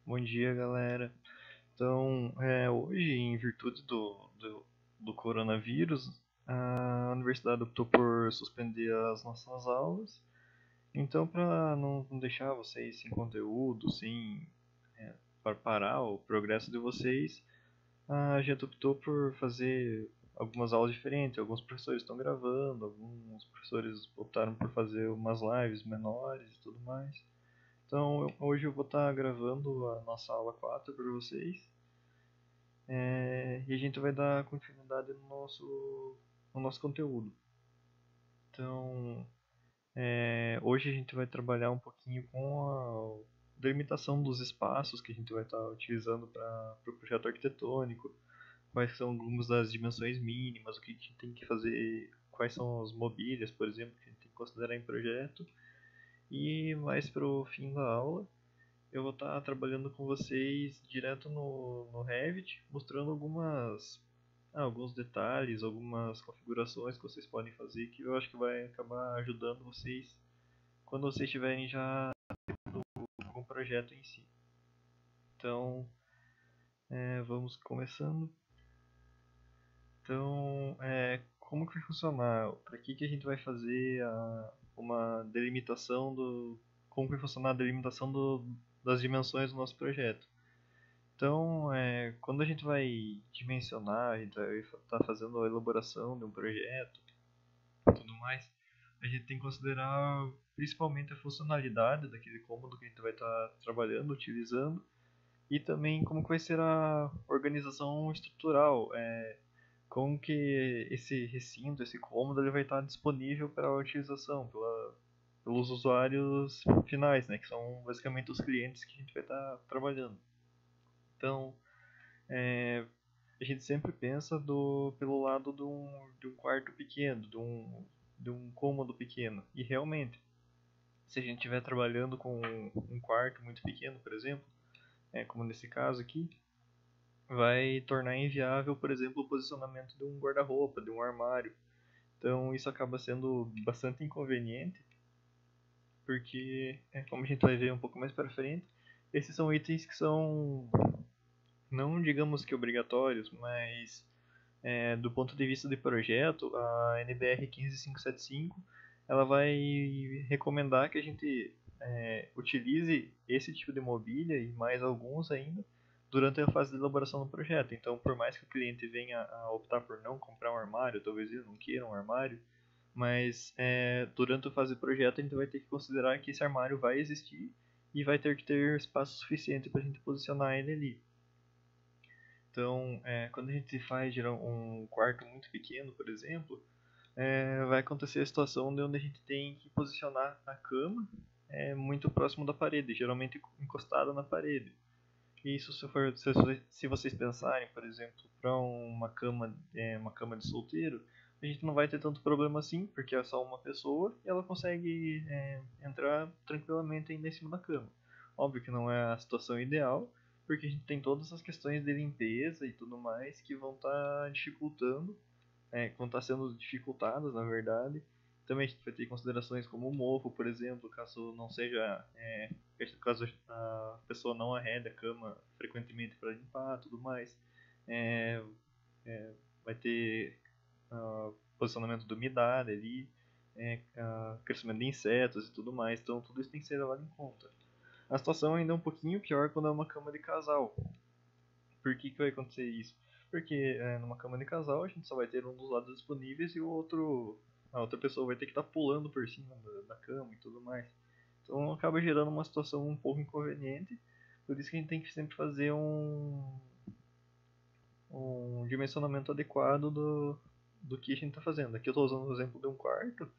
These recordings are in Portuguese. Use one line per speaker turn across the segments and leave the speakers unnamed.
Bom dia, galera. Então, hoje, em virtude do coronavírus, a universidade optou por suspender as nossas aulas. Então, para não deixar vocês sem conteúdo, para parar o progresso de vocês, a gente optou por fazer algumas aulas diferentes. Alguns professores estão gravando, alguns professores optaram por fazer umas lives menores e tudo mais. Então, hoje eu vou estar gravando a nossa aula 4 para vocês. E a gente vai dar continuidade no nosso conteúdo. Então, hoje a gente vai trabalhar um pouquinho com a delimitação dos espaços que a gente vai estar utilizando para o projeto arquitetônico, quais são algumas das dimensões mínimas, o que a gente tem que fazer, quais são as mobílias, por exemplo, que a gente tem que considerar em projeto. E mais para o fim da aula, eu vou estar trabalhando com vocês direto no Revit, mostrando alguns detalhes, algumas configurações que vocês podem fazer, que eu acho que vai acabar ajudando vocês quando vocês estiverem já com o projeto em si. Então, vamos começando. Então, como que vai funcionar? Para que a gente vai fazer uma delimitação como que vai funcionar a delimitação das dimensões do nosso projeto? Então, quando a gente vai dimensionar, a gente vai estar fazendo a elaboração de um projeto e tudo mais, a gente tem que considerar principalmente a funcionalidade daquele cômodo que a gente vai estar trabalhando, utilizando, e também como que vai ser a organização estrutural, como que esse recinto, esse cômodo, ele vai estar disponível para a utilização pelos usuários finais, né, que são basicamente os clientes que a gente vai estar trabalhando. Então, a gente sempre pensa pelo lado de um quarto pequeno, de um cômodo pequeno. E realmente, se a gente estiver trabalhando com um quarto muito pequeno, por exemplo, como nesse caso aqui, vai tornar inviável, por exemplo, o posicionamento de um guarda-roupa, de um armário. Então isso acaba sendo bastante inconveniente, porque, como a gente vai ver um pouco mais para frente, esses são itens que são, não digamos que obrigatórios, mas do ponto de vista de projeto, a NBR 15575 ela vai recomendar que a gente utilize esse tipo de mobília e mais alguns ainda durante a fase de elaboração do projeto. Então, por mais que o cliente venha a optar por não comprar um armário, talvez ele não queira um armário, mas durante a fase de projeto a gente vai ter que considerar que esse armário vai existir e vai ter que ter espaço suficiente para a gente posicionar ele ali. Então, quando a gente faz um quarto muito pequeno, por exemplo, vai acontecer a situação de onde a gente tem que posicionar a cama muito próximo da parede, geralmente encostada na parede. E isso, se vocês pensarem, por exemplo, para uma cama de solteiro, a gente não vai ter tanto problema assim, porque é só uma pessoa e ela consegue entrar tranquilamente ainda em cima da cama. Óbvio que não é a situação ideal, porque a gente tem todas as questões de limpeza e tudo mais que vão estar dificultando, que vão estar sendo dificultadas, na verdade. Também a gente vai ter considerações como o mofo, por exemplo, caso não seja, caso a pessoa não arrede a cama frequentemente para limpar, tudo mais. É, vai ter posicionamento de umidade ali, crescimento de insetos e tudo mais. Então tudo isso tem que ser levado em conta. A situação ainda é um pouquinho pior quando é uma cama de casal. Por que vai acontecer isso? Porque numa cama de casal a gente só vai ter um dos lados disponíveis e a outra pessoa vai ter que estar pulando por cima da cama e tudo mais. Então acaba gerando uma situação um pouco inconveniente. Por isso que a gente tem que sempre fazer um dimensionamento adequado do que a gente está fazendo. Aqui eu estou usando o exemplo de um quarto,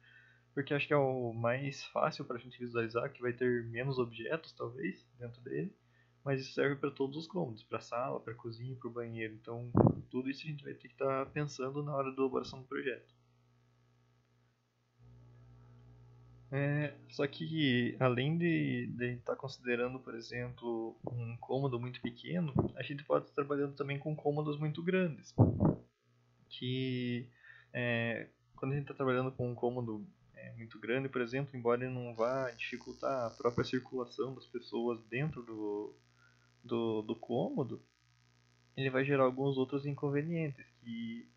porque acho que é o mais fácil para a gente visualizar, que vai ter menos objetos, talvez, dentro dele. Mas isso serve para todos os cômodos, para a sala, para a cozinha, para o banheiro. Então, tudo isso a gente vai ter que estar pensando na hora da elaboração do projeto. Só que, além de estar considerando, por exemplo, um cômodo muito pequeno, a gente pode estar trabalhando também com cômodos muito grandes. Que, quando a gente está trabalhando com um cômodo muito grande, por exemplo, embora ele não vá dificultar a própria circulação das pessoas dentro do cômodo, ele vai gerar alguns outros inconvenientes que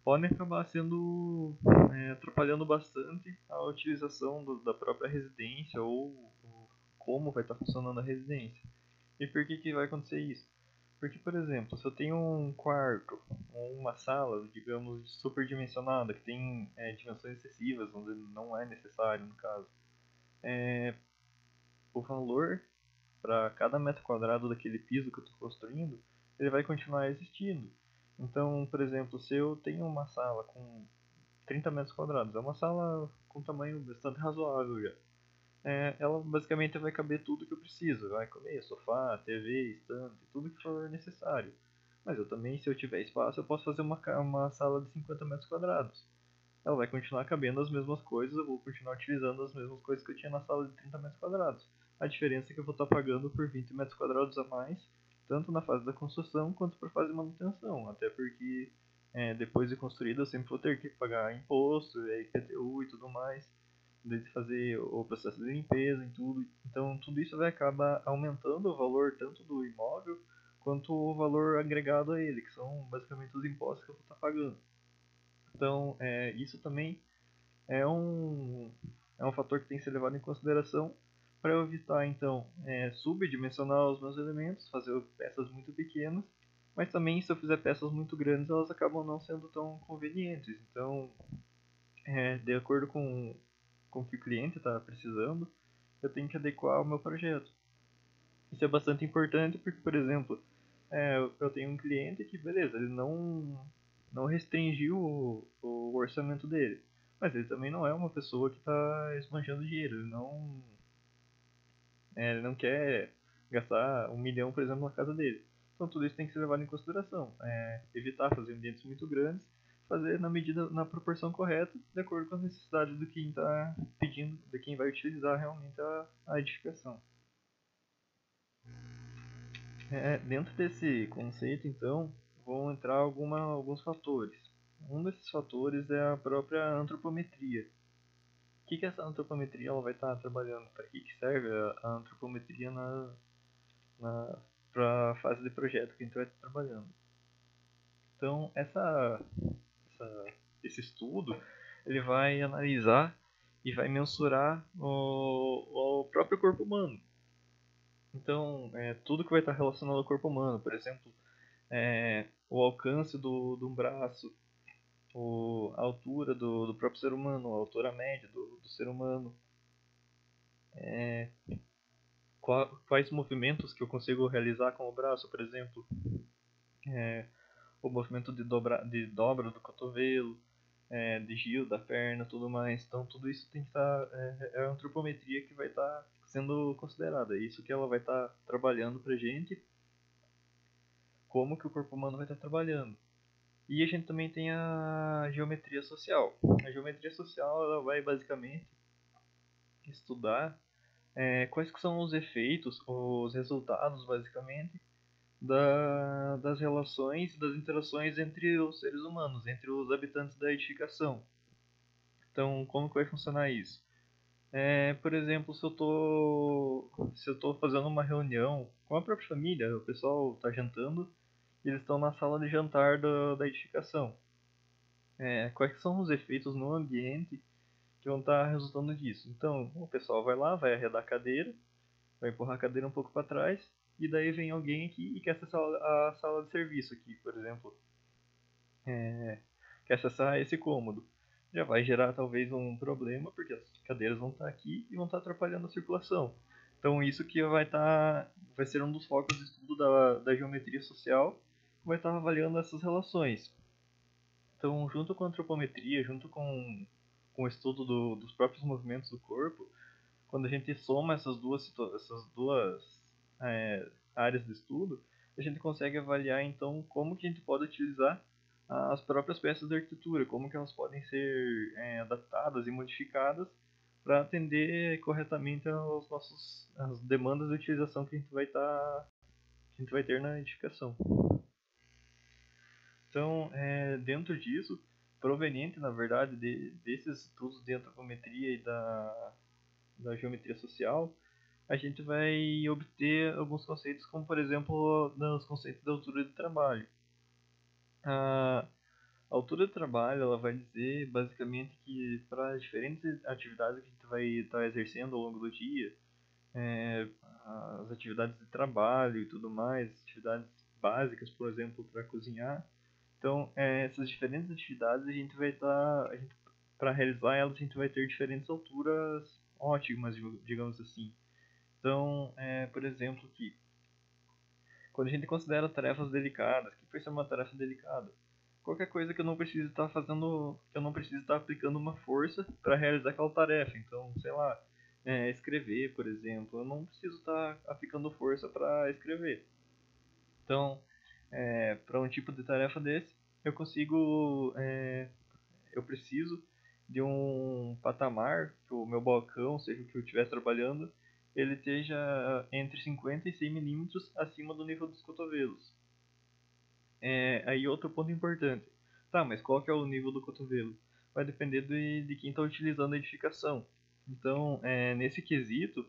podem acabar sendo atrapalhando bastante a utilização da própria residência ou como vai estar funcionando a residência. E por que vai acontecer isso? Porque, por exemplo, se eu tenho um quarto ou uma sala, digamos, superdimensionada, que tem dimensões excessivas, onde não é necessário, no caso, o valor para cada metro quadrado daquele piso que eu estou construindo, ele vai continuar existindo. Então, por exemplo, se eu tenho uma sala com 30 metros quadrados, é uma sala com tamanho bastante razoável já. Ela basicamente vai caber tudo que eu preciso. Vai comer sofá, TV, estante, tudo que for necessário. Mas eu também, se eu tiver espaço, eu posso fazer uma sala de 50 metros quadrados. Ela vai continuar cabendo as mesmas coisas, eu vou continuar utilizando as mesmas coisas que eu tinha na sala de 30 metros quadrados. A diferença é que eu vou estar pagando por 20 metros quadrados a mais, tanto na fase da construção quanto para a fase de manutenção. Até porque depois de construída eu sempre vou ter que pagar imposto, IPTU e tudo mais, desde fazer o processo de limpeza e tudo. Então tudo isso vai acabar aumentando o valor tanto do imóvel quanto o valor agregado a ele, que são basicamente os impostos que eu vou estar pagando. Então, isso também é um fator que tem que ser levado em consideração para eu evitar, então, subdimensionar os meus elementos, fazer peças muito pequenas, mas também se eu fizer peças muito grandes, elas acabam não sendo tão convenientes. Então, de acordo com o que o cliente está precisando, eu tenho que adequar o meu projeto. Isso é bastante importante porque, por exemplo, eu tenho um cliente que, beleza, ele não restringiu o orçamento dele. Mas ele também não é uma pessoa que está esbanjando dinheiro. Ele não quer gastar 1 milhão, por exemplo, na casa dele. Então tudo isso tem que ser levado em consideração. Evitar fazer ambientes muito grandes, fazer na proporção correta, de acordo com as necessidades do quem está pedindo, de quem vai utilizar realmente a edificação. Dentro desse conceito, então, vão entrar alguns fatores. Um desses fatores é a própria antropometria. O que essa antropometria ela vai estar trabalhando? Para que serve a antropometria para a fase de projeto que a gente vai estar trabalhando? Então, esse estudo ele vai analisar e vai mensurar o próprio corpo humano. Então, tudo que vai estar relacionado ao corpo humano, por exemplo, o alcance do braço, a altura do próprio ser humano, a altura média do ser humano, quais movimentos que eu consigo realizar com o braço, por exemplo, o movimento de dobra do cotovelo, de giro da perna, tudo mais. Então tudo isso tem que estar é a antropometria que vai estar sendo considerada, é isso que ela vai estar trabalhando pra gente, como que o corpo humano vai estar trabalhando. E a gente também tem a geometria social. A geometria social ela vai basicamente estudar quais que são os efeitos, os resultados basicamente das relações e das interações entre os seres humanos, entre os habitantes da edificação. Então, como que vai funcionar isso? Por exemplo, se eu tô fazendo uma reunião com a própria família, o pessoal está jantando e eles estão na sala de jantar da edificação. Quais são os efeitos no ambiente que vão estar resultando disso? Então, o pessoal vai lá, vai arredar a cadeira, vai empurrar a cadeira um pouco para trás, e daí vem alguém aqui e quer acessar a sala de serviço aqui, por exemplo, quer acessar esse cômodo. Já vai gerar talvez um problema, porque as cadeiras vão estar aqui e vão estar atrapalhando a circulação. Então isso que vai ser um dos focos de estudo da geometria social, que vai estar avaliando essas relações. Então, junto com a antropometria, junto com o estudo dos próprios movimentos do corpo, quando a gente soma essas duas áreas de estudo, a gente consegue avaliar então como que a gente pode utilizar as próprias peças da arquitetura, como que elas podem ser adaptadas e modificadas para atender corretamente as demandas de utilização que a gente que a gente vai ter na edificação. Então, dentro disso, proveniente na verdade desses estudos de antropometria e da geometria social, a gente vai obter alguns conceitos, como por exemplo, nos conceitos da altura de trabalho. A altura de trabalho, ela vai dizer basicamente que para diferentes atividades que a gente vai estar exercendo ao longo do dia, é, as atividades de trabalho e tudo mais, atividades básicas, por exemplo, para cozinhar. Então, essas diferentes atividades a gente vai estar, para realizar elas, a gente vai ter diferentes alturas ótimas, digamos assim. Então, por exemplo, que quando a gente considera tarefas delicadas, o que vai ser uma tarefa delicada? Qualquer coisa que eu não precise estar fazendo, que eu não precise estar aplicando uma força para realizar aquela tarefa. Então, sei lá, escrever, por exemplo, eu não preciso estar aplicando força para escrever. Então, para um tipo de tarefa desse, eu consigo, eu preciso de um patamar, que o meu balcão, seja o que eu estiver trabalhando, ele esteja entre 50 e 100 milímetros acima do nível dos cotovelos. Aí outro ponto importante. Tá, mas qual que é o nível do cotovelo? Vai depender de quem está utilizando a edificação. Então, nesse quesito,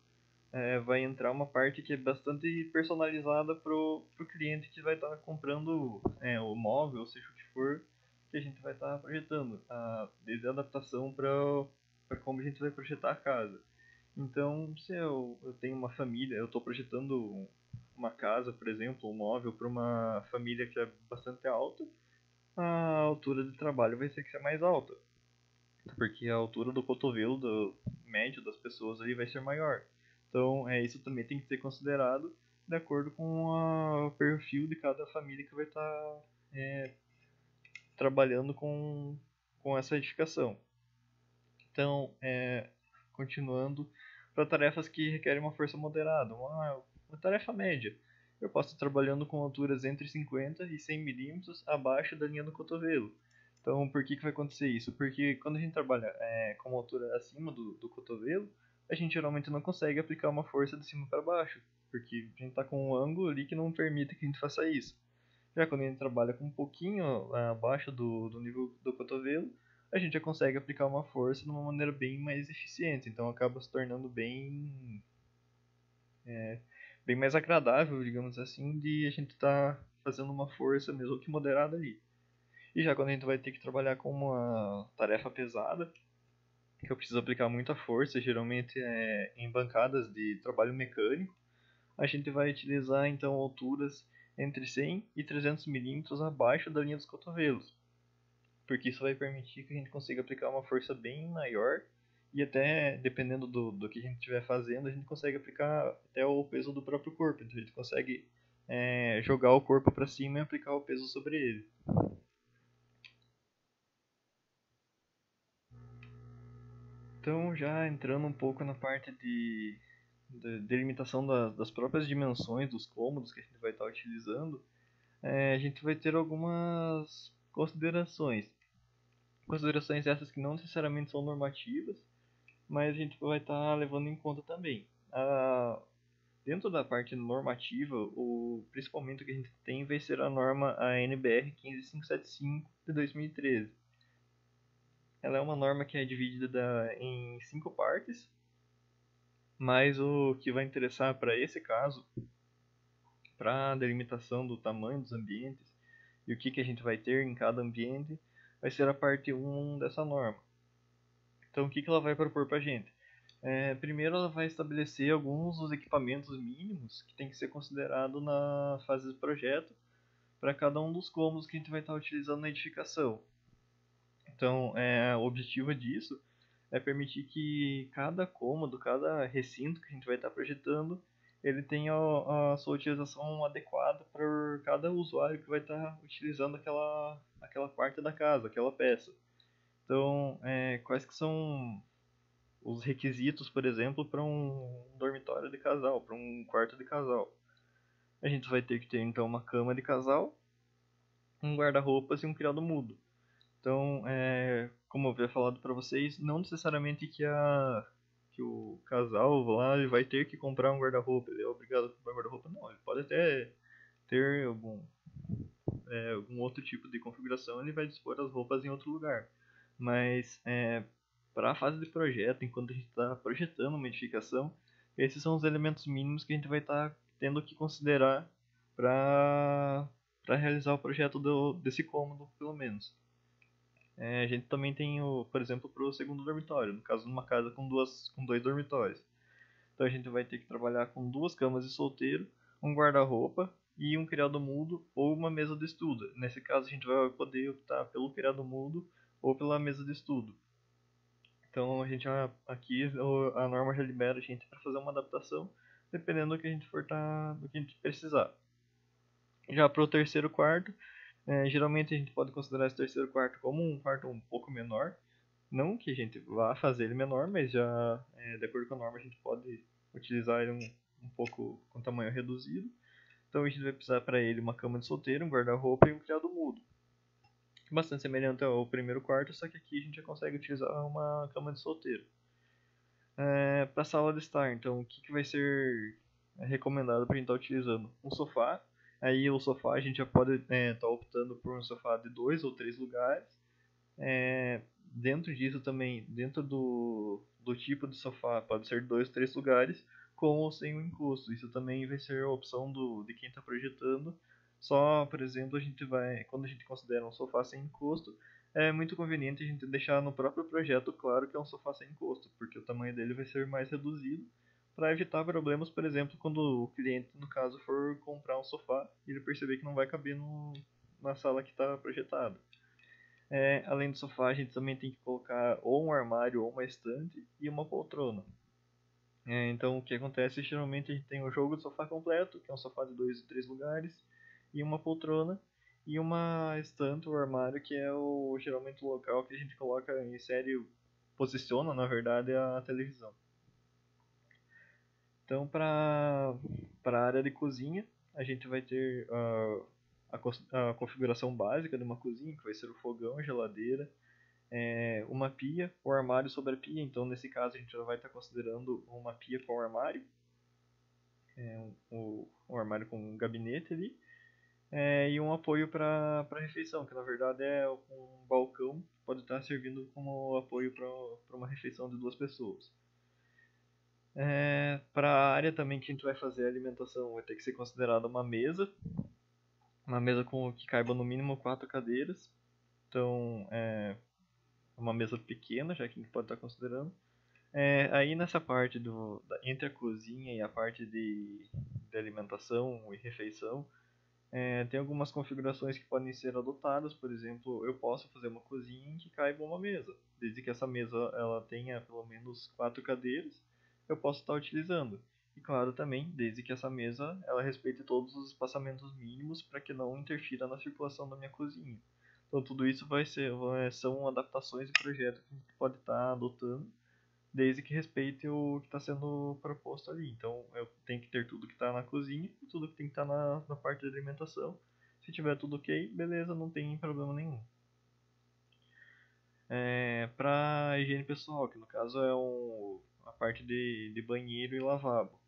vai entrar uma parte que é bastante personalizada pro cliente que vai estar comprando o móvel, ou seja o que for, que a gente vai estar projetando. Desde a adaptação para como a gente vai projetar a casa. Então, se eu tenho uma família, eu estou projetando uma casa, por exemplo, um móvel para uma família que é bastante alta, a altura de trabalho vai ser que ser mais alta, porque a altura do cotovelo do médio das pessoas ali vai ser maior. Então, isso também tem que ser considerado de acordo com o perfil de cada família que vai estar trabalhando com essa edificação. Então, continuando, para tarefas que requerem uma força moderada, uma tarefa média. Eu posso estar trabalhando com alturas entre 50 e 100 milímetros abaixo da linha do cotovelo. Então, por que vai acontecer isso? Porque quando a gente trabalha com uma altura acima do cotovelo, a gente geralmente não consegue aplicar uma força de cima para baixo, porque a gente está com um ângulo ali que não permite que a gente faça isso. Já quando a gente trabalha com um pouquinho abaixo do nível do cotovelo, a gente já consegue aplicar uma força de uma maneira bem mais eficiente. Então acaba se tornando bem mais agradável, digamos assim, de a gente estar fazendo uma força mesmo que moderada ali. E já quando a gente vai ter que trabalhar com uma tarefa pesada, que eu preciso aplicar muita força, geralmente em bancadas de trabalho mecânico, a gente vai utilizar então alturas entre 100 e 300 milímetros abaixo da linha dos cotovelos, porque isso vai permitir que a gente consiga aplicar uma força bem maior e até, dependendo do que a gente estiver fazendo, a gente consegue aplicar até o peso do próprio corpo, então a gente consegue jogar o corpo para cima e aplicar o peso sobre ele. Então, já entrando um pouco na parte de delimitação das próprias dimensões dos cômodos que a gente vai estar utilizando, a gente vai ter algumas considerações. Considerações essas que não necessariamente são normativas, mas a gente vai estar levando em conta também. Dentro da parte normativa, o principal momento que a gente tem vai ser a norma ANBR 15575 de 2013. Ela é uma norma que é dividida em 5 partes, mas o que vai interessar para esse caso, para a delimitação do tamanho dos ambientes e o que a gente vai ter em cada ambiente, vai ser a parte 1 dessa norma. Então, o que ela vai propor para a gente? Primeiro, ela vai estabelecer alguns dos equipamentos mínimos que tem que ser considerado na fase do projeto para cada um dos cômodos que a gente vai estar utilizando na edificação. Então, o objetivo disso é permitir que cada cômodo, cada recinto que a gente vai estar projetando, ele tenha a sua utilização adequada para cada usuário que vai estar utilizando aquela parte da casa, aquela peça. Então, quais que são os requisitos, por exemplo, para um dormitório de casal, para um quarto de casal? A gente vai ter que ter então uma cama de casal, um guarda-roupas e um criado mudo. Então, como eu havia falado para vocês, não necessariamente que o casal lá ele vai ter que comprar um guarda-roupa, ele é obrigado a comprar um guarda-roupa. Não, ele pode até ter algum outro tipo de configuração, ele vai dispor as roupas em outro lugar. Mas para a fase de projeto, enquanto a gente está projetando uma edificação, Esses são os elementos mínimos que a gente vai estar tendo que considerar para realizar o projeto desse cômodo, pelo menos. A gente também tem, por exemplo, para o segundo dormitório, no caso de uma casa com dois dormitórios. Então a gente vai ter que trabalhar com 2 camas de solteiro, um guarda-roupa e um criado mudo ou uma mesa de estudo. Nesse caso a gente vai poder optar pelo criado mudo ou pela mesa de estudo. Então a gente aqui a norma já libera a gente para fazer uma adaptação, dependendo do que a gente do que a gente precisar. Já para o terceiro quarto, geralmente a gente pode considerar esse terceiro quarto como um quarto um pouco menor. Não que a gente vá fazer ele menor, mas já de acordo com a norma a gente pode utilizar ele um pouco com tamanho reduzido. Então a gente vai precisar para ele uma cama de solteiro, um guarda-roupa e um criado mudo. Bastante semelhante ao primeiro quarto, só que aqui a gente já consegue utilizar uma cama de solteiro. Para a sala de estar, então o que vai ser recomendado para a gente estar utilizando? Um sofá. Aí o sofá a gente já pode estar optando por um sofá de 2 ou 3 lugares. Dentro disso também, dentro do tipo de sofá, pode ser 2 ou 3 lugares, com ou sem o encosto. Isso também vai ser a opção de quem está projetando. Só, por exemplo, quando a gente considera um sofá sem encosto, é muito conveniente a gente deixar no próprio projeto claro que é um sofá sem encosto, porque o tamanho dele vai ser mais reduzido, para evitar problemas, por exemplo, quando o cliente, no caso, for comprar um sofá e ele perceber que não vai caber na sala que está projetada. Além do sofá, a gente também tem que colocar ou um armário, ou uma estante e uma poltrona. Então, o que acontece? Geralmente a gente tem o jogo do sofá completo, que é um sofá de 2 ou 3 lugares, e uma poltrona, e uma estante ou armário, que é geralmente o local que a gente coloca em série, posiciona, na verdade, a televisão. Então, para a área de cozinha, a gente vai ter a configuração básica de uma cozinha, que vai ser o fogão, a geladeira, uma pia, o armário sobre a pia. Então, nesse caso, a gente já vai estar considerando uma pia com armário, um armário com um gabinete ali, e um apoio para a refeição, que na verdade é um balcão que pode estar servindo como apoio para uma refeição de 2 pessoas. Para a área também que a gente vai fazer a alimentação, vai ter que ser considerada uma mesa com que caiba no mínimo 4 cadeiras. Então, uma mesa pequena, já que a gente pode estar considerando. Aí nessa parte entre a cozinha e a parte de alimentação e refeição, tem algumas configurações que podem ser adotadas. Por exemplo, eu posso fazer uma cozinha em que caiba uma mesa, desde que essa mesa ela tenha pelo menos 4 cadeiras, eu posso estar utilizando. E claro também, desde que essa mesa ela respeite todos os espaçamentos mínimos para que não interfira na circulação da minha cozinha. Então tudo isso são adaptações de projeto que a gente pode estar adotando, desde que respeite o que está sendo proposto ali. Então eu tenho que ter tudo que está na cozinha e tudo que tem que estar na parte de alimentação. Se tiver tudo ok, beleza, não tem problema nenhum. Para higiene pessoal, que no caso é a parte de banheiro e lavabo.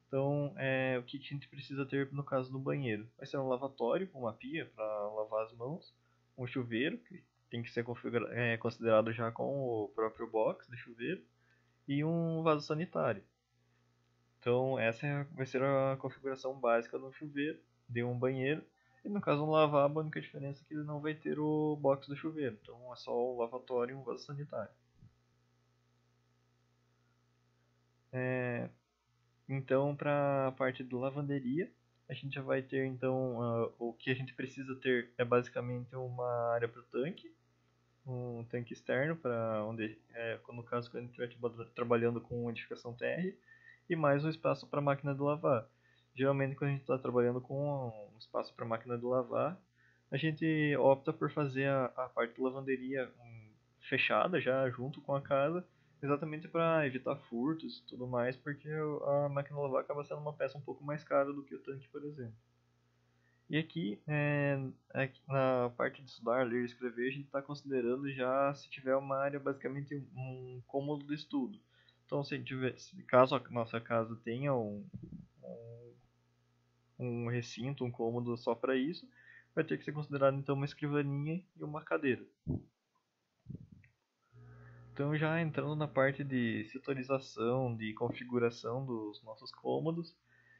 Então, o que a gente precisa ter no caso do banheiro? Vai ser um lavatório, uma pia para lavar as mãos, um chuveiro, que tem que ser considerado já com o próprio box de chuveiro, e um vaso sanitário. Então, essa vai ser a configuração básica do chuveiro, de um banheiro. E no caso, um lavabo, a única diferença é que ele não vai ter o box do chuveiro. Então, é só o lavatório e um vaso sanitário. Então, para a parte de lavanderia, a gente já vai ter, então, o que a gente precisa ter é basicamente uma área para o tanque, um tanque externo, para onde, no caso, quando a gente estiver trabalhando com edificação TR, e mais um espaço para máquina de lavar. Geralmente, quando a gente está trabalhando com um espaço para máquina de lavar, a gente opta por fazer a parte de lavanderia fechada já junto com a casa, exatamente para evitar furtos e tudo mais, porque a máquina de lavar acaba sendo uma peça um pouco mais cara do que o tanque, por exemplo. E aqui, na parte de estudar, ler e escrever, a gente está considerando já se tiver uma área, basicamente um cômodo de estudo. Então, caso a nossa casa tenha um recinto, um cômodo só para isso, vai ter que ser considerado então uma escrivaninha e uma cadeira. Então, já entrando na parte de setorização, de configuração dos nossos cômodos,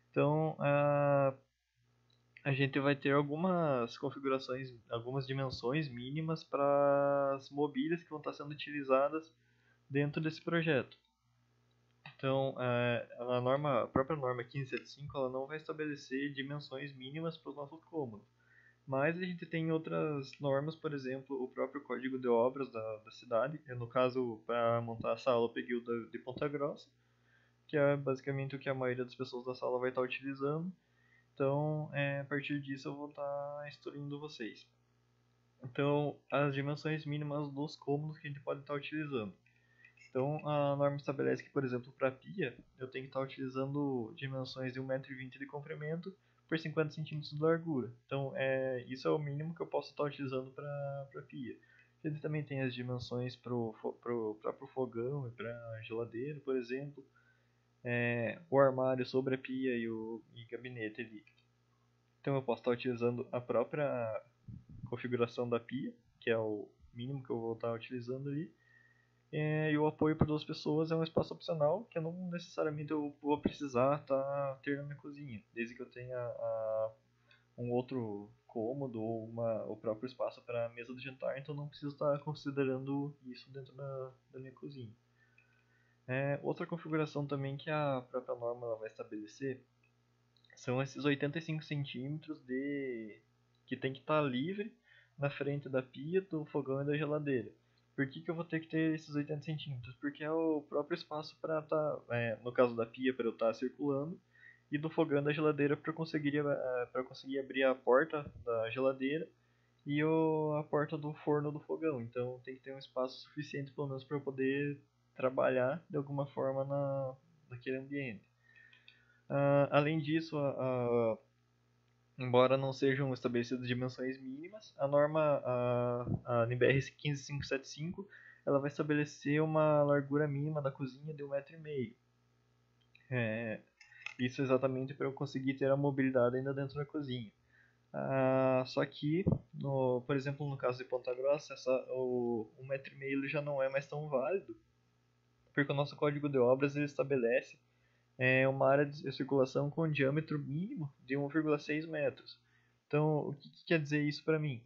então a gente vai ter algumas configurações, algumas dimensões mínimas para as mobílias que vão estar sendo utilizadas dentro desse projeto. Então, a própria norma 1575, ela não vai estabelecer dimensões mínimas para os nossos cômodos. Mas a gente tem outras normas, por exemplo, o próprio código de obras da cidade. No caso, para montar a sala, eu peguei o de Ponta Grossa, que é basicamente o que a maioria das pessoas da sala vai estar utilizando. Então, a partir disso, eu vou estar instruindo vocês. Então, as dimensões mínimas dos cômodos que a gente pode estar utilizando. Então, a norma estabelece que, por exemplo, para a pia, eu tenho que estar utilizando dimensões de 1,20 m de comprimento por 50 cm de largura. Então, isso é o mínimo que eu posso estar utilizando para a pia. Ele também tem as dimensões para o próprio fogão e para a geladeira, por exemplo. O armário sobre a pia e gabinete ali. Então, eu posso estar utilizando a própria configuração da pia, que é o mínimo que eu vou estar utilizando ali. E o apoio para duas pessoas é um espaço opcional que eu não necessariamente eu vou precisar ter na minha cozinha, desde que eu tenha um outro cômodo ou o próprio espaço para a mesa do jantar, então não preciso estar considerando isso dentro da minha cozinha. Outra configuração também que a própria norma ela vai estabelecer são esses 85 centímetros que tem que estar livre na frente da pia, do fogão e da geladeira. Por que eu vou ter que ter esses 80 centímetros? Porque é o próprio espaço para estar, no caso da pia, para eu estar circulando, e do fogão e da geladeira para eu conseguir abrir a porta da geladeira e a porta do forno do fogão. Então tem que ter um espaço suficiente, pelo menos, para eu poder trabalhar de alguma forma naquele ambiente. Além disso, embora não sejam estabelecidas dimensões mínimas, a norma, a NBR 15575, ela vai estabelecer uma largura mínima da cozinha de 1,5 m. Isso exatamente para eu conseguir ter a mobilidade ainda dentro da cozinha. Só que, por exemplo, no caso de Ponta Grossa, o 1,5 m ele já não é mais tão válido, porque o nosso código de obras ele estabelece uma área de circulação com um diâmetro mínimo de 1,6 metros. Então, o que quer dizer isso para mim?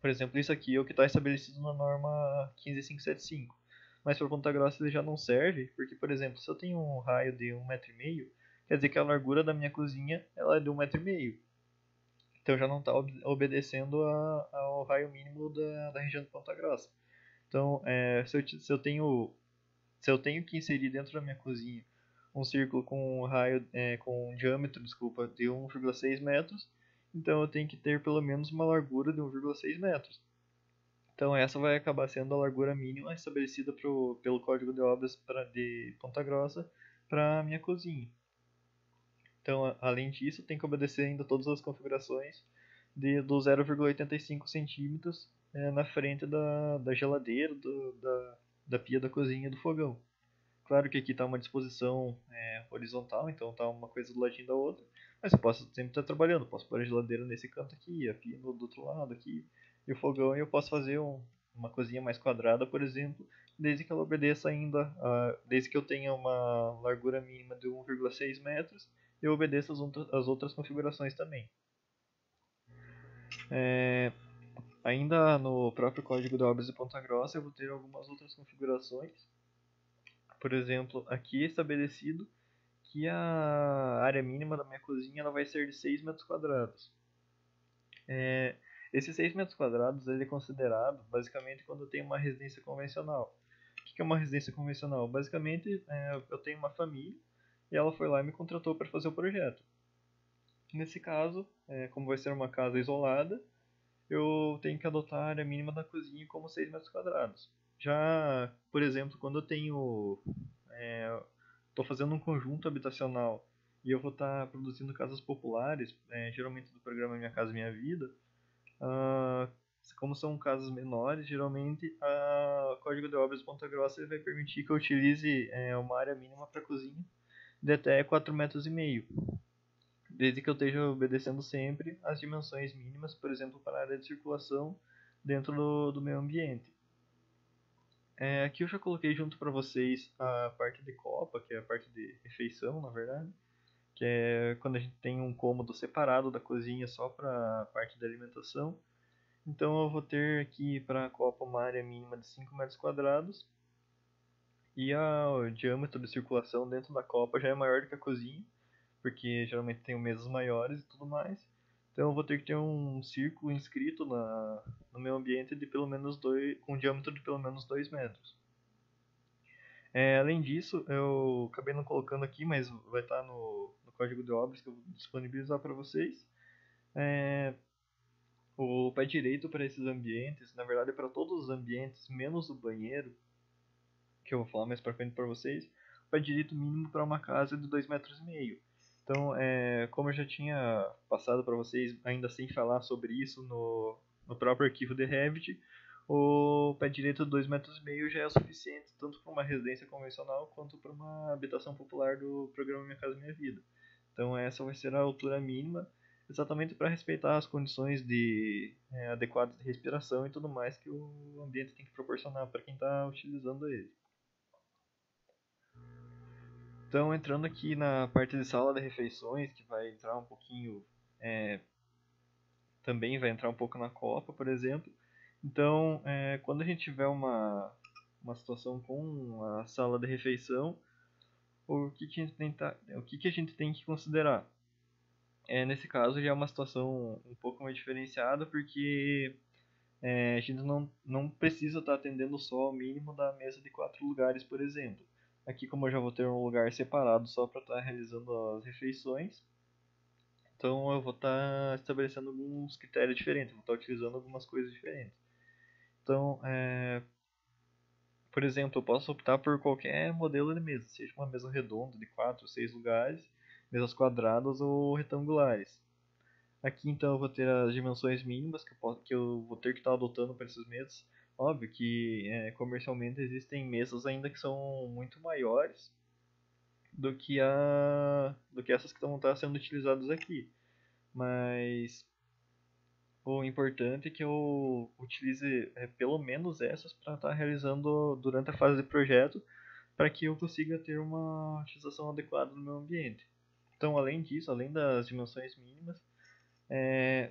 Por exemplo, isso aqui é o que está estabelecido na norma 15575. Mas para Ponta Grossa ele já não serve, porque, por exemplo, se eu tenho um raio de 1,5 m, quer dizer que a largura da minha cozinha ela é de 1,5 m. Então já não está obedecendo ao raio mínimo da região de Ponta Grossa. Então, se eu tenho que inserir dentro da minha cozinha um círculo com com um diâmetro, desculpa, de 1,6 metros, então eu tenho que ter pelo menos uma largura de 1,6 metros. Então essa vai acabar sendo a largura mínima estabelecida pelo Código de Obras de Ponta Grossa para a minha cozinha. Então, além disso, tem que obedecer ainda todas as configurações do 0,85 centímetros na frente da geladeira, da pia da cozinha e do fogão. Claro que aqui está uma disposição horizontal, então está uma coisa do ladinho da outra, mas eu posso sempre estar trabalhando. Posso pôr a geladeira nesse canto aqui, a pia do outro lado aqui, e o fogão, e eu posso fazer uma cozinha mais quadrada, por exemplo, desde que ela obedeça ainda, desde que eu tenha uma largura mínima de 1,6 metros, eu obedeço as outras configurações também. Ainda no próprio código de obras de Ponta Grossa, eu vou ter algumas outras configurações. Por exemplo, aqui é estabelecido que a área mínima da minha cozinha ela vai ser de 6 metros quadrados. Esses 6 metros quadrados ele é considerado basicamente quando eu tenho uma residência convencional. O que é uma residência convencional? Basicamente, eu tenho uma família e ela foi lá e me contratou para fazer o projeto. Nesse caso, como vai ser uma casa isolada, eu tenho que adotar a área mínima da cozinha como 6 metros quadrados. Já, por exemplo, quando eu estou fazendo um conjunto habitacional e eu vou estar produzindo casas populares, geralmente do programa Minha Casa Minha Vida, ah, como são casas menores, geralmente o Código de Obras de Ponta Grossa ele vai permitir que eu utilize uma área mínima para cozinha de até 4,5 metros, desde que eu esteja obedecendo sempre as dimensões mínimas, por exemplo, para a área de circulação dentro do meu ambiente. Aqui eu já coloquei junto para vocês a parte de copa, que é a parte de refeição, na verdade, que é quando a gente tem um cômodo separado da cozinha só para a parte da alimentação. Então eu vou ter aqui para a copa uma área mínima de 5 metros quadrados e o diâmetro de circulação dentro da copa já é maior do que a cozinha, porque geralmente tem mesas maiores e tudo mais. Então eu vou ter que ter um círculo inscrito no meu ambiente de pelo menos com um diâmetro de pelo menos 2 metros. Além disso, eu acabei não colocando aqui, mas vai estar no código de obras que eu vou disponibilizar para vocês. É, o pé direito para esses ambientes, na verdade para todos os ambientes, menos o banheiro, que eu vou falar mais para frente para vocês, o pé direito mínimo para uma casa é de 2,5 metros. Então, como eu já tinha passado para vocês, ainda sem falar sobre isso no próprio arquivo de Revit, o pé direito de 2,5 metros já é o suficiente, tanto para uma residência convencional quanto para uma habitação popular do programa Minha Casa Minha Vida. Então, essa vai ser a altura mínima, exatamente para respeitar as condições adequadas de respiração e tudo mais que o ambiente tem que proporcionar para quem está utilizando ele. Então, entrando aqui na parte de sala de refeições, que vai entrar um pouquinho, também vai entrar um pouco na copa, por exemplo. Então, quando a gente tiver uma situação com a sala de refeição, o que a gente tem que considerar? Nesse caso, já é uma situação um pouco mais diferenciada, porque a gente não precisa estar atendendo só o mínimo da mesa de 4 lugares, por exemplo. Aqui, como eu já vou ter um lugar separado só para estar realizando as refeições, então eu vou estar estabelecendo alguns critérios diferentes, vou estar utilizando algumas coisas diferentes. Então, por exemplo, eu posso optar por qualquer modelo de mesa, seja uma mesa redonda de 4 ou 6 lugares, mesas quadradas ou retangulares. Aqui então eu vou ter as dimensões mínimas que eu vou ter que estar adotando para essas mesas. Óbvio que comercialmente existem mesas ainda que são muito maiores do que essas que estão sendo utilizadas aqui. Mas o importante é que eu utilize pelo menos essas para estar realizando durante a fase de projeto, para que eu consiga ter uma utilização adequada no meu ambiente. Então, além disso, além das dimensões mínimas,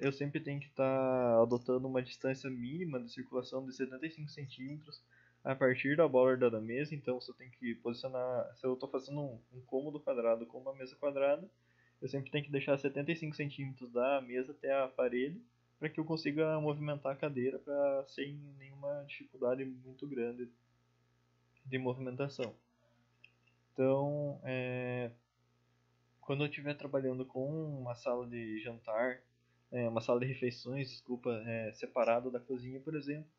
eu sempre tenho que estar adotando uma distância mínima de circulação de 75 centímetros a partir da borda da mesa. Então, se eu tenho que posicionar, se eu estou fazendo um cômodo quadrado com uma mesa quadrada, eu sempre tenho que deixar 75 centímetros da mesa até a parede para que eu consiga movimentar a cadeira sem nenhuma dificuldade muito grande de movimentação. Então, quando eu estiver trabalhando com uma sala de jantar, uma sala de refeições, desculpa, separada da cozinha, por exemplo,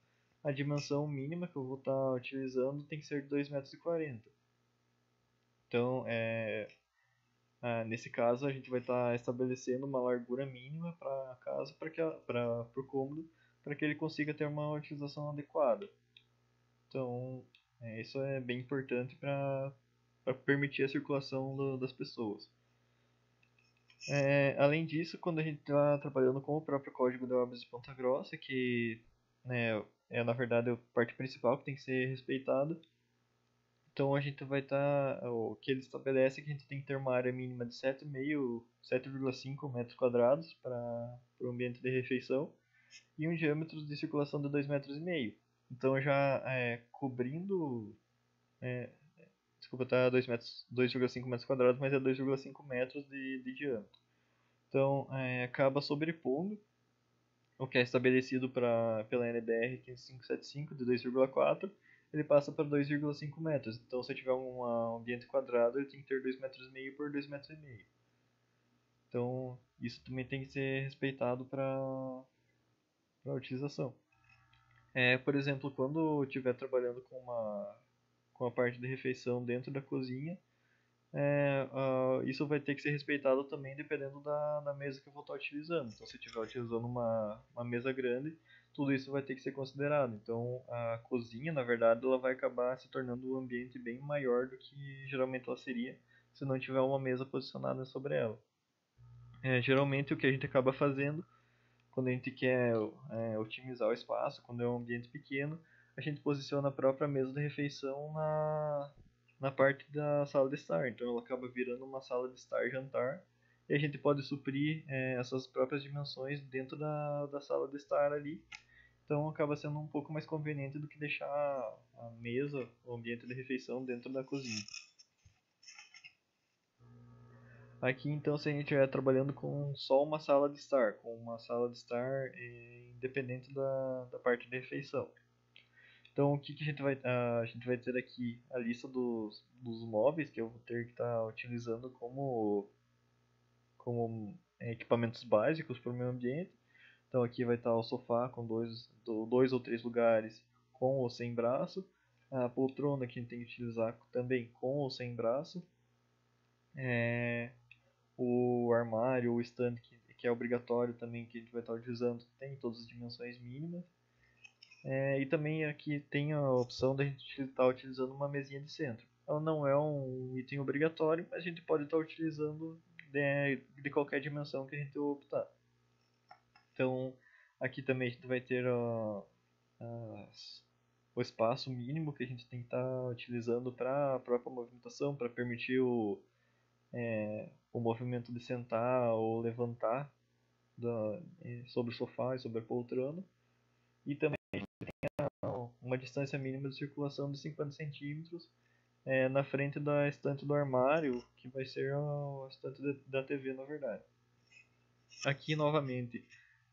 a dimensão mínima que eu vou estar utilizando tem que ser de 2,40 metros. Então, nesse caso, a gente vai estar estabelecendo uma largura mínima para a casa, para o cômodo, para que ele consiga ter uma utilização adequada. Então, isso é bem importante para permitir a circulação das pessoas. Além disso, quando a gente está trabalhando com o próprio código de obras de Ponta Grossa, que né, na verdade a parte principal que tem que ser respeitada, então a gente vai estar, o que ele estabelece é que a gente tem que ter uma área mínima de 7,5 metros quadrados para o ambiente de refeição e um diâmetro de circulação de 2,5 metros. Então já cobrindo, desculpa, tá 2,5 metros quadrados, mas é 2,5 metros de diâmetro. Então, acaba sobrepondo o que é estabelecido pela NBR 15575 de 2,4, ele passa para 2,5 metros. Então, se eu tiver um ambiente quadrado, ele tem que ter 2,5 metros por 2,5 metros. Então, isso também tem que ser respeitado para a utilização. Por exemplo, quando eu estiver trabalhando com a parte de refeição dentro da cozinha, isso vai ter que ser respeitado também dependendo da mesa que eu vou estar utilizando. Então, se eu estiver utilizando uma mesa grande, tudo isso vai ter que ser considerado. Então, a cozinha, na verdade, ela vai acabar se tornando um ambiente bem maior do que geralmente ela seria se não tiver uma mesa posicionada sobre ela. Geralmente, o que a gente acaba fazendo quando a gente quer otimizar o espaço, quando é um ambiente pequeno, a gente posiciona a própria mesa de refeição na parte da sala de estar. Então ela acaba virando uma sala de estar jantar e a gente pode suprir essas próprias dimensões dentro da sala de estar ali. Então acaba sendo um pouco mais conveniente do que deixar a mesa, o ambiente de refeição dentro da cozinha. Aqui então, se a gente estiver trabalhando com só uma sala de estar, com uma sala de estar independente da parte de refeição. Então, o que, que a gente vai ter aqui? A lista dos móveis que eu vou ter que estar utilizando como equipamentos básicos para o meu ambiente. Então, aqui vai estar o sofá com dois ou três lugares com ou sem braço. A poltrona que a gente tem que utilizar também com ou sem braço. O armário, o stand que é obrigatório também, que a gente vai estar utilizando, tem todas as dimensões mínimas. E também aqui tem a opção da gente estar utilizando uma mesinha de centro. Ela não é um item obrigatório, mas a gente pode estar utilizando de qualquer dimensão que a gente optar. Então, aqui também a gente vai ter o espaço mínimo que a gente tem que estar utilizando para a própria movimentação, para permitir o movimento de sentar ou levantar sobre o sofá e sobre a poltrona. E também uma distância mínima de circulação de 50 centímetros na frente da estante do armário, que vai ser a estante da TV, na verdade. Aqui, novamente,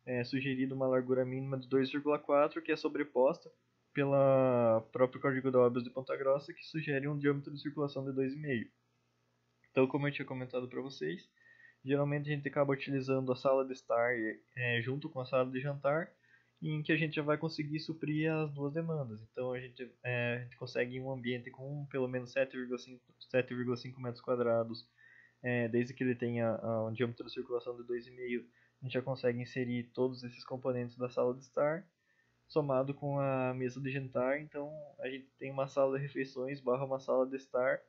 é sugerido uma largura mínima de 2,4, que é sobreposta pela próprio Código de Obras de Ponta Grossa, que sugere um diâmetro de circulação de 2,5. Então, como eu tinha comentado para vocês, geralmente a gente acaba utilizando a sala de estar junto com a sala de jantar, em que a gente já vai conseguir suprir as duas demandas. Então a gente consegue um ambiente com pelo menos 7,5 metros quadrados, desde que ele tenha um diâmetro de circulação de 2,5, a gente já consegue inserir todos esses componentes da sala de estar, somado com a mesa de jantar. Então a gente tem uma sala de refeições barra uma sala de estar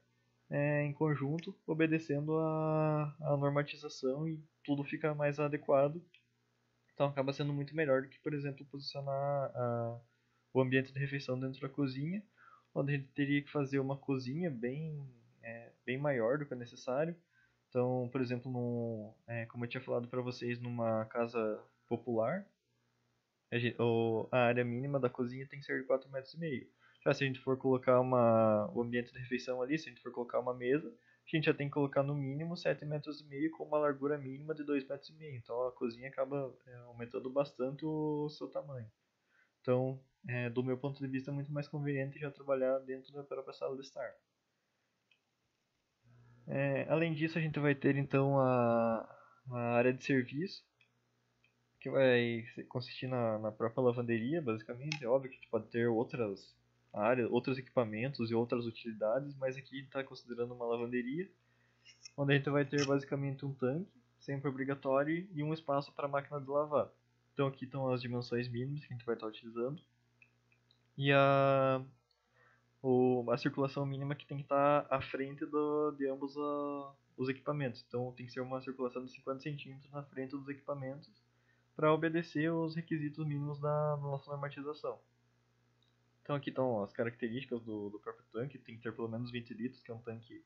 em conjunto, obedecendo a normatização, e tudo fica mais adequado. Então acaba sendo muito melhor do que, por exemplo, posicionar o ambiente de refeição dentro da cozinha, onde a gente teria que fazer uma cozinha bem maior do que é necessário. Então, por exemplo, como eu tinha falado para vocês, numa casa popular, a área mínima da cozinha tem que ser de 4,5 metros. Já se a gente for colocar o ambiente de refeição ali, se a gente for colocar uma mesa, a gente já tem que colocar no mínimo 7,5 metros com uma largura mínima de 2,5 metros. Então a cozinha acaba aumentando bastante o seu tamanho. Então, do meu ponto de vista, é muito mais conveniente já trabalhar dentro da própria sala de estar. Além disso, a gente vai ter então a área de serviço, que vai consistir na própria lavanderia, basicamente. É óbvio que a gente pode ter outras áreas, outros equipamentos e outras utilidades, mas aqui está considerando uma lavanderia, onde a gente vai ter basicamente um tanque, sempre obrigatório, e um espaço para a máquina de lavar. Então aqui estão as dimensões mínimas que a gente vai estar utilizando, e a circulação mínima que tem que estar à frente de ambos os equipamentos. Então tem que ser uma circulação de 50 centímetros na frente dos equipamentos, para obedecer os requisitos mínimos da nossa normatização. Então aqui estão as características do próprio tanque. Tem que ter pelo menos 20 litros, que é um tanque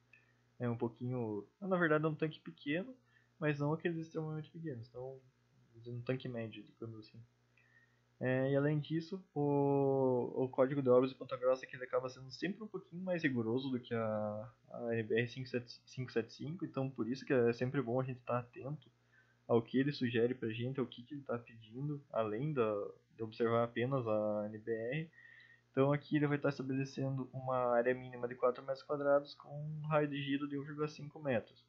um pouquinho... Na verdade é um tanque pequeno, mas não aqueles extremamente pequenos. Então, um tanque médio, digamos assim. E além disso, o Código de Obras de Ponta Grossa, que ele acaba sendo sempre um pouquinho mais rigoroso do que a NBR 575, então por isso que é sempre bom a gente estar atento ao que ele sugere pra gente, ao que ele está pedindo, além de observar apenas a NBR. Então aqui ele vai estar estabelecendo uma área mínima de 4 metros quadrados com um raio de giro de 1,5 metros.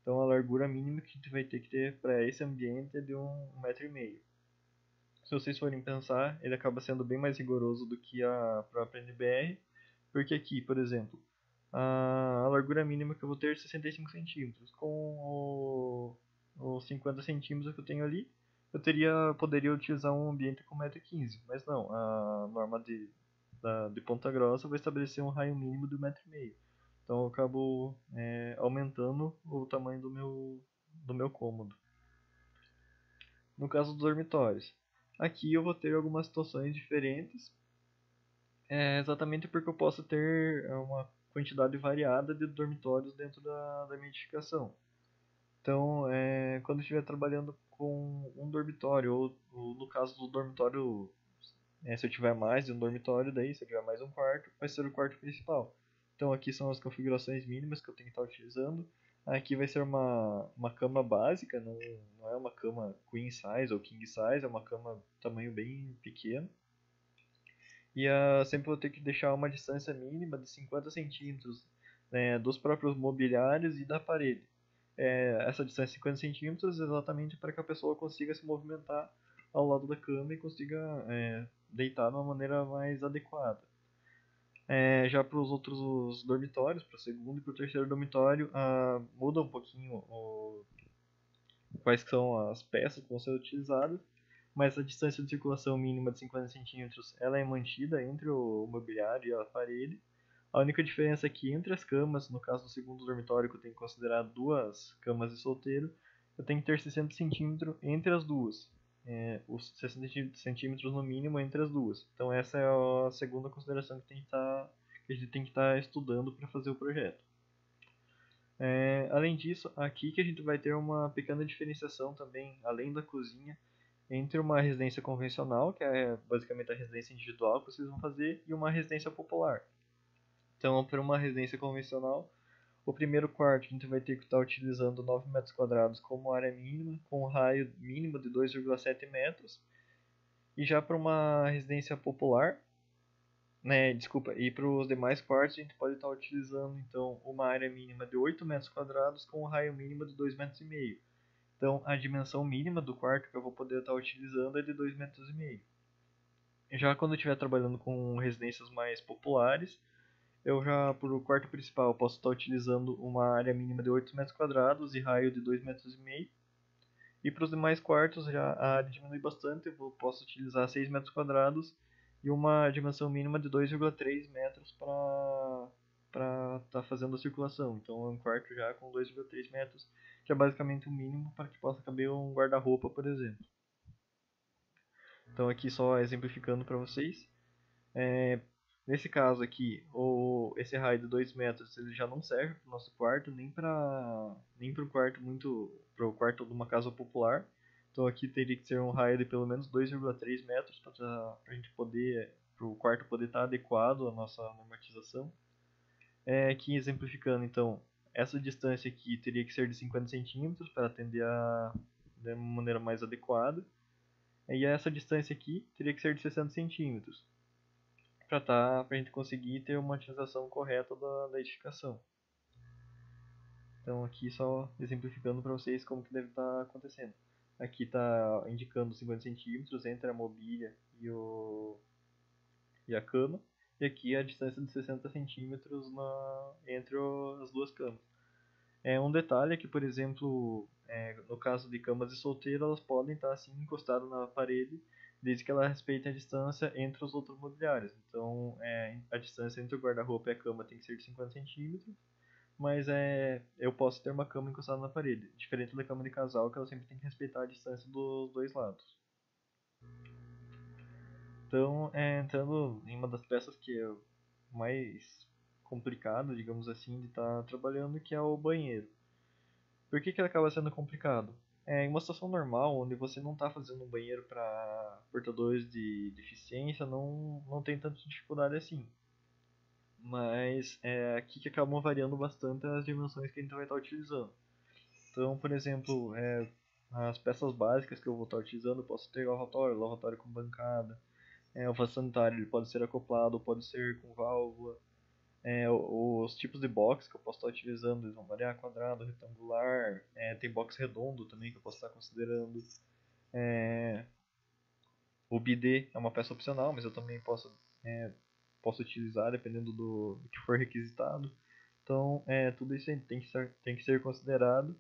Então a largura mínima que a gente vai ter que ter para esse ambiente é de 1,5 metro. Se vocês forem pensar, ele acaba sendo bem mais rigoroso do que a própria NBR, porque aqui, por exemplo, a largura mínima que eu vou ter é 65 centímetros. Com os 50 centímetros que eu tenho ali, poderia utilizar um ambiente com 1,15 m, mas não, a norma de Ponta Grossa vai estabelecer um raio mínimo de 1,5 m. Então eu acabo aumentando o tamanho do meu cômodo. No caso dos dormitórios, aqui eu vou ter algumas situações diferentes, É exatamente porque eu posso ter uma quantidade variada de dormitórios dentro da minha edificação. Então, quando eu estiver trabalhando com um dormitório, ou no caso do dormitório, se eu tiver mais de um dormitório, daí se eu tiver mais um quarto, vai ser o quarto principal. Então aqui são as configurações mínimas que eu tenho que estar utilizando. Aqui vai ser uma cama básica, não é uma cama queen size ou king size, é uma cama tamanho bem pequeno. E sempre vou ter que deixar uma distância mínima de 50 centímetros, né, dos próprios mobiliários e da parede. Essa distância de 50 centímetros é exatamente para que a pessoa consiga se movimentar ao lado da cama e consiga deitar de uma maneira mais adequada. Já para os outros dormitórios, para o segundo e para o terceiro dormitório, muda um pouquinho quais são as peças que vão ser utilizadas, mas a distância de circulação mínima de 50 centímetros ela é mantida entre o mobiliário e a parede. A única diferença é que entre as camas, no caso do segundo dormitório, que eu tenho que considerar duas camas de solteiro, eu tenho que ter 60 centímetros entre as duas. Os 60 centímetros no mínimo entre as duas. Então essa é a segunda consideração que a gente tem que estar estudando para fazer o projeto. Além disso, aqui que a gente vai ter uma pequena diferenciação também, além da cozinha, entre uma residência convencional, que é basicamente a residência individual que vocês vão fazer, e uma residência popular. Então, para uma residência convencional, o primeiro quarto a gente vai ter que estar utilizando 9 metros quadrados como área mínima, com um raio mínimo de 2,7 metros. E já para uma residência popular, né, desculpa, e para os demais quartos a gente pode estar utilizando então uma área mínima de 8 metros quadrados com um raio mínimo de 2,5 metros. Então a dimensão mínima do quarto que eu vou poder estar utilizando é de 2,5 metros. Já quando eu estiver trabalhando com residências mais populares, eu já, para o quarto principal, posso estar utilizando uma área mínima de 8 metros quadrados e raio de 2,5 metros. E para os demais quartos, já a área diminui bastante, eu posso utilizar 6 metros quadrados e uma dimensão mínima de 2,3 metros para estar fazendo a circulação. Então é um quarto já com 2,3 metros, que é basicamente o mínimo para que possa caber um guarda-roupa, por exemplo. Então aqui só exemplificando para vocês. É, Nesse caso aqui, esse raio de 2 metros ele já não serve para o nosso quarto, nem para o quarto para o quarto de uma casa popular. Então aqui teria que ser um raio de pelo menos 2,3 metros para a gente poder, para o quarto poder estar adequado à nossa normatização. Aqui exemplificando, então, essa distância aqui teria que ser de 50 centímetros para atender de uma maneira mais adequada. E essa distância aqui teria que ser de 60 centímetros para a gente conseguir ter uma utilização correta da edificação. Então aqui só exemplificando para vocês como que deve estar acontecendo. Aqui está indicando 50 centímetros entre a mobília e a cama. E aqui a distância de 60 centímetros entre as duas camas. Um detalhe é que, por exemplo, no caso de camas de solteiro, elas podem estar assim encostadas na parede, desde que ela respeite a distância entre os outros mobiliários. Então, a distância entre o guarda-roupa e a cama tem que ser de 50 centímetros, mas eu posso ter uma cama encostada na parede, diferente da cama de casal, que ela sempre tem que respeitar a distância dos dois lados. Então, entrando em uma das peças que é mais complicado, digamos assim, de estar trabalhando, que é o banheiro. Por que ele acaba sendo complicado? Em uma situação normal, onde você não está fazendo um banheiro para portadores de deficiência, não tem tanta dificuldade assim. Mas aqui que acabam variando bastante as dimensões que a gente vai estar utilizando. Então, por exemplo, as peças básicas que eu vou estar utilizando, eu posso ter lavatório com bancada. O vaso sanitário ele pode ser acoplado, pode ser com válvula. Os tipos de box que eu posso estar utilizando, eles vão variar quadrado, retangular, tem box redondo também que eu posso estar considerando. É, o bidê é uma peça opcional, mas eu também posso utilizar dependendo do que for requisitado. Então, tudo isso tem que ser considerado,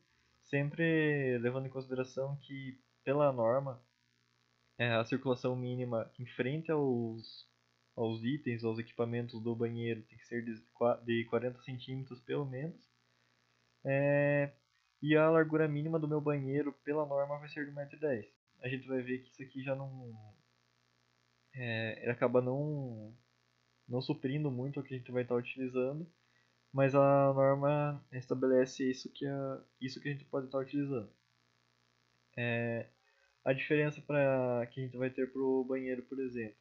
sempre levando em consideração que, pela norma, a circulação mínima em frente aos itens, aos equipamentos do banheiro tem que ser de 40 centímetros pelo menos. E a largura mínima do meu banheiro, pela norma, vai ser de 1,10 m. A gente vai ver que isso aqui já não. Ele acaba não não suprindo muito o que a gente vai estar utilizando, mas a norma estabelece isso que a gente pode estar utilizando. A diferença que a gente vai ter para o banheiro, por exemplo,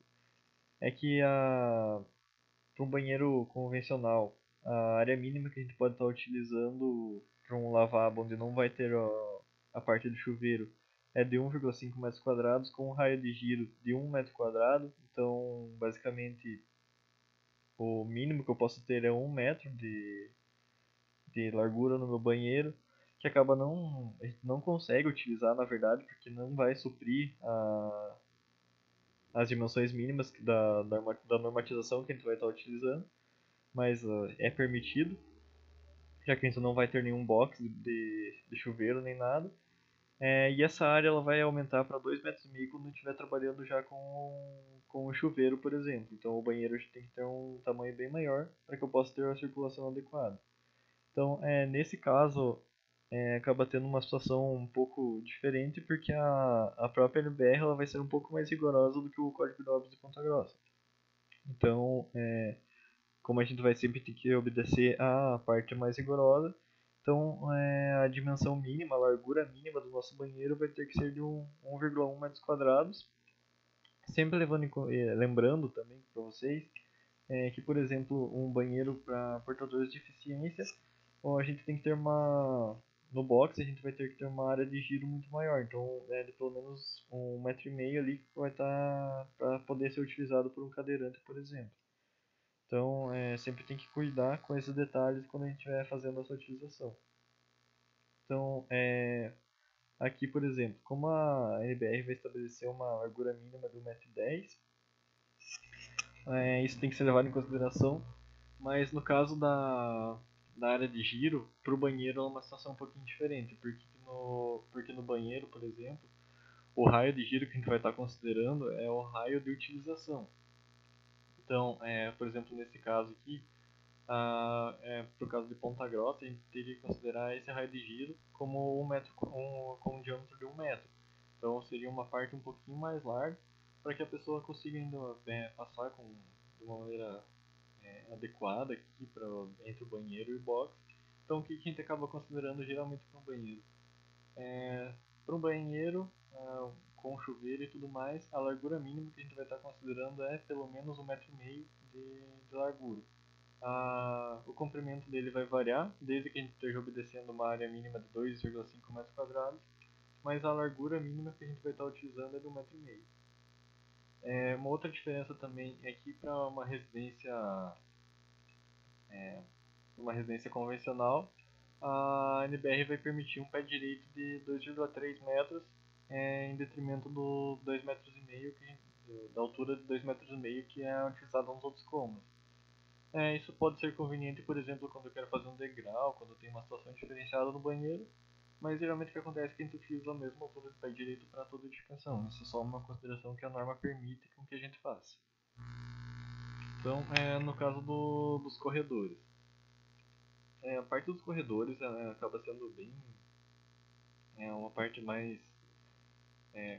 é que para um banheiro convencional, a área mínima que a gente pode estar utilizando para um lavabo onde não vai ter a parte do chuveiro é de 1,5 metros quadrados com um raio de giro de 1 metro quadrado. Então, basicamente, o mínimo que eu posso ter é 1 metro de largura no meu banheiro, que a gente não consegue utilizar, na verdade, porque não vai suprir as dimensões mínimas da normatização que a gente vai estar utilizando, mas é permitido, já que a gente não vai ter nenhum box de chuveiro nem nada. E essa área ela vai aumentar para 2,5 metros quando a gente estiver trabalhando já com o chuveiro, por exemplo. Então o banheiro tem que ter um tamanho bem maior para que eu possa ter a circulação adequada. Então, nesse caso, acaba tendo uma situação um pouco diferente, porque a própria NBR ela vai ser um pouco mais rigorosa do que o Código de Obras de Ponta Grossa. Então, como a gente vai sempre ter que obedecer à parte mais rigorosa, então a dimensão mínima, a largura mínima do nosso banheiro vai ter que ser de 1,1 metros quadrados. Sempre lembrando também para vocês que, por exemplo, um banheiro para portadores de deficiência, a gente tem que ter no box a gente vai ter que ter uma área de giro muito maior, então é de pelo menos 1,5 metro ali que vai estar para poder ser utilizado por um cadeirante, por exemplo. Então, sempre tem que cuidar com esses detalhes quando a gente estiver fazendo essa utilização. Então, aqui, por exemplo, como a NBR vai estabelecer uma largura mínima de 1,10 m, isso tem que ser levado em consideração, mas no caso da área de giro, para o banheiro é uma situação um pouquinho diferente, porque no banheiro, por exemplo, o raio de giro que a gente vai estar considerando é o raio de utilização. Então, por exemplo, nesse caso aqui, por caso de Ponta Grossa, a gente teria que considerar esse raio de giro como com um diâmetro de 1 metro. Então seria uma parte um pouquinho mais larga para que a pessoa consiga ainda passar de uma maneira adequada aqui entre o banheiro e o box. Então o que a gente acaba considerando geralmente para um banheiro? Para um banheiro com chuveiro e tudo mais, a largura mínima que a gente vai estar considerando é pelo menos 1,5 m de largura. O comprimento dele vai variar, desde que a gente esteja obedecendo uma área mínima de 2,5 metros quadrados, mas a largura mínima que a gente vai estar utilizando é de 1,5 m. Uma outra diferença também é que para uma residência convencional, a NBR vai permitir um pé direito de 2,3 metros em detrimento do 2,5 metros, da altura de 2,5 metros que é utilizado nos outros cômodos. Isso pode ser conveniente, por exemplo, quando eu quero fazer um degrau, quando tem uma situação diferenciada no banheiro, mas geralmente o que acontece é que a gente utiliza a mesma altura do pé direito para toda edificação. Isso é só uma consideração que a norma permite com que a gente faça. Então, no caso dos corredores. A parte dos corredores acaba sendo bem uma parte mais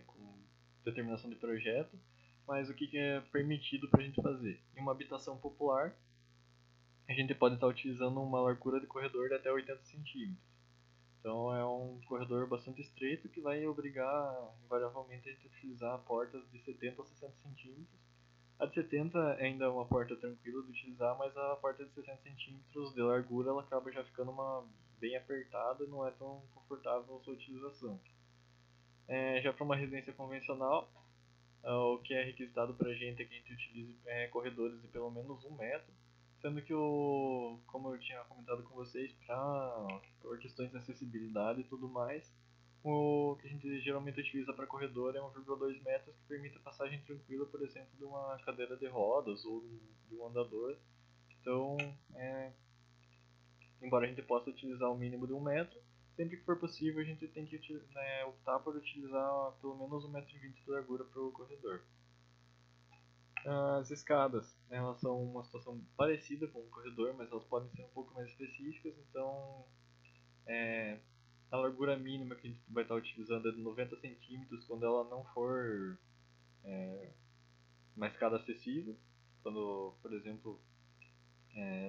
com determinação de projeto, mas o que é permitido para a gente fazer? Em uma habitação popular, a gente pode estar utilizando uma largura de corredor de até 80 centímetros. Então é um corredor bastante estreito que vai obrigar invariavelmente a gente a utilizar portas de 70 a 60 centímetros. A de 70 ainda é uma porta tranquila de utilizar, mas a porta de 60 centímetros de largura ela acaba já ficando bem apertada e não é tão confortável a sua utilização. Já para uma residência convencional, o que é requisitado para a gente é que a gente utilize corredores de pelo menos 1 metro, sendo que, como eu tinha comentado com vocês, por questões de acessibilidade e tudo mais, o que a gente geralmente utiliza para corredor é 1,2 metros, que permite a passagem tranquila, por exemplo, de uma cadeira de rodas ou de um andador. Então, embora a gente possa utilizar o mínimo de 1 metro, sempre que for possível a gente tem que optar por utilizar pelo menos 1,20 m de largura para o corredor. As escadas, elas são uma situação parecida com o corredor, mas elas podem ser um pouco mais específicas, então a largura mínima que a gente vai estar utilizando é de 90 centímetros quando ela não for uma escada acessível. quando, por exemplo,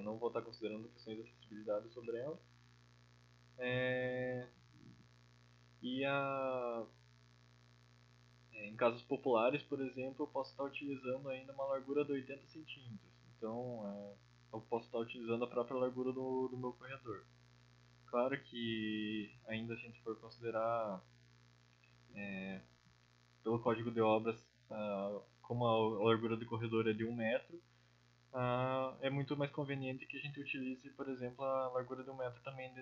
não vou estar considerando questões de acessibilidade sobre ela. E em casas populares, por exemplo, eu posso estar utilizando ainda uma largura de 80 centímetros. Então, eu posso estar utilizando a própria largura do meu corredor. Claro que ainda, se a gente for considerar pelo código de obras, como a largura do corredor é de 1 metro, é muito mais conveniente que a gente utilize, por exemplo, a largura de 1 metro também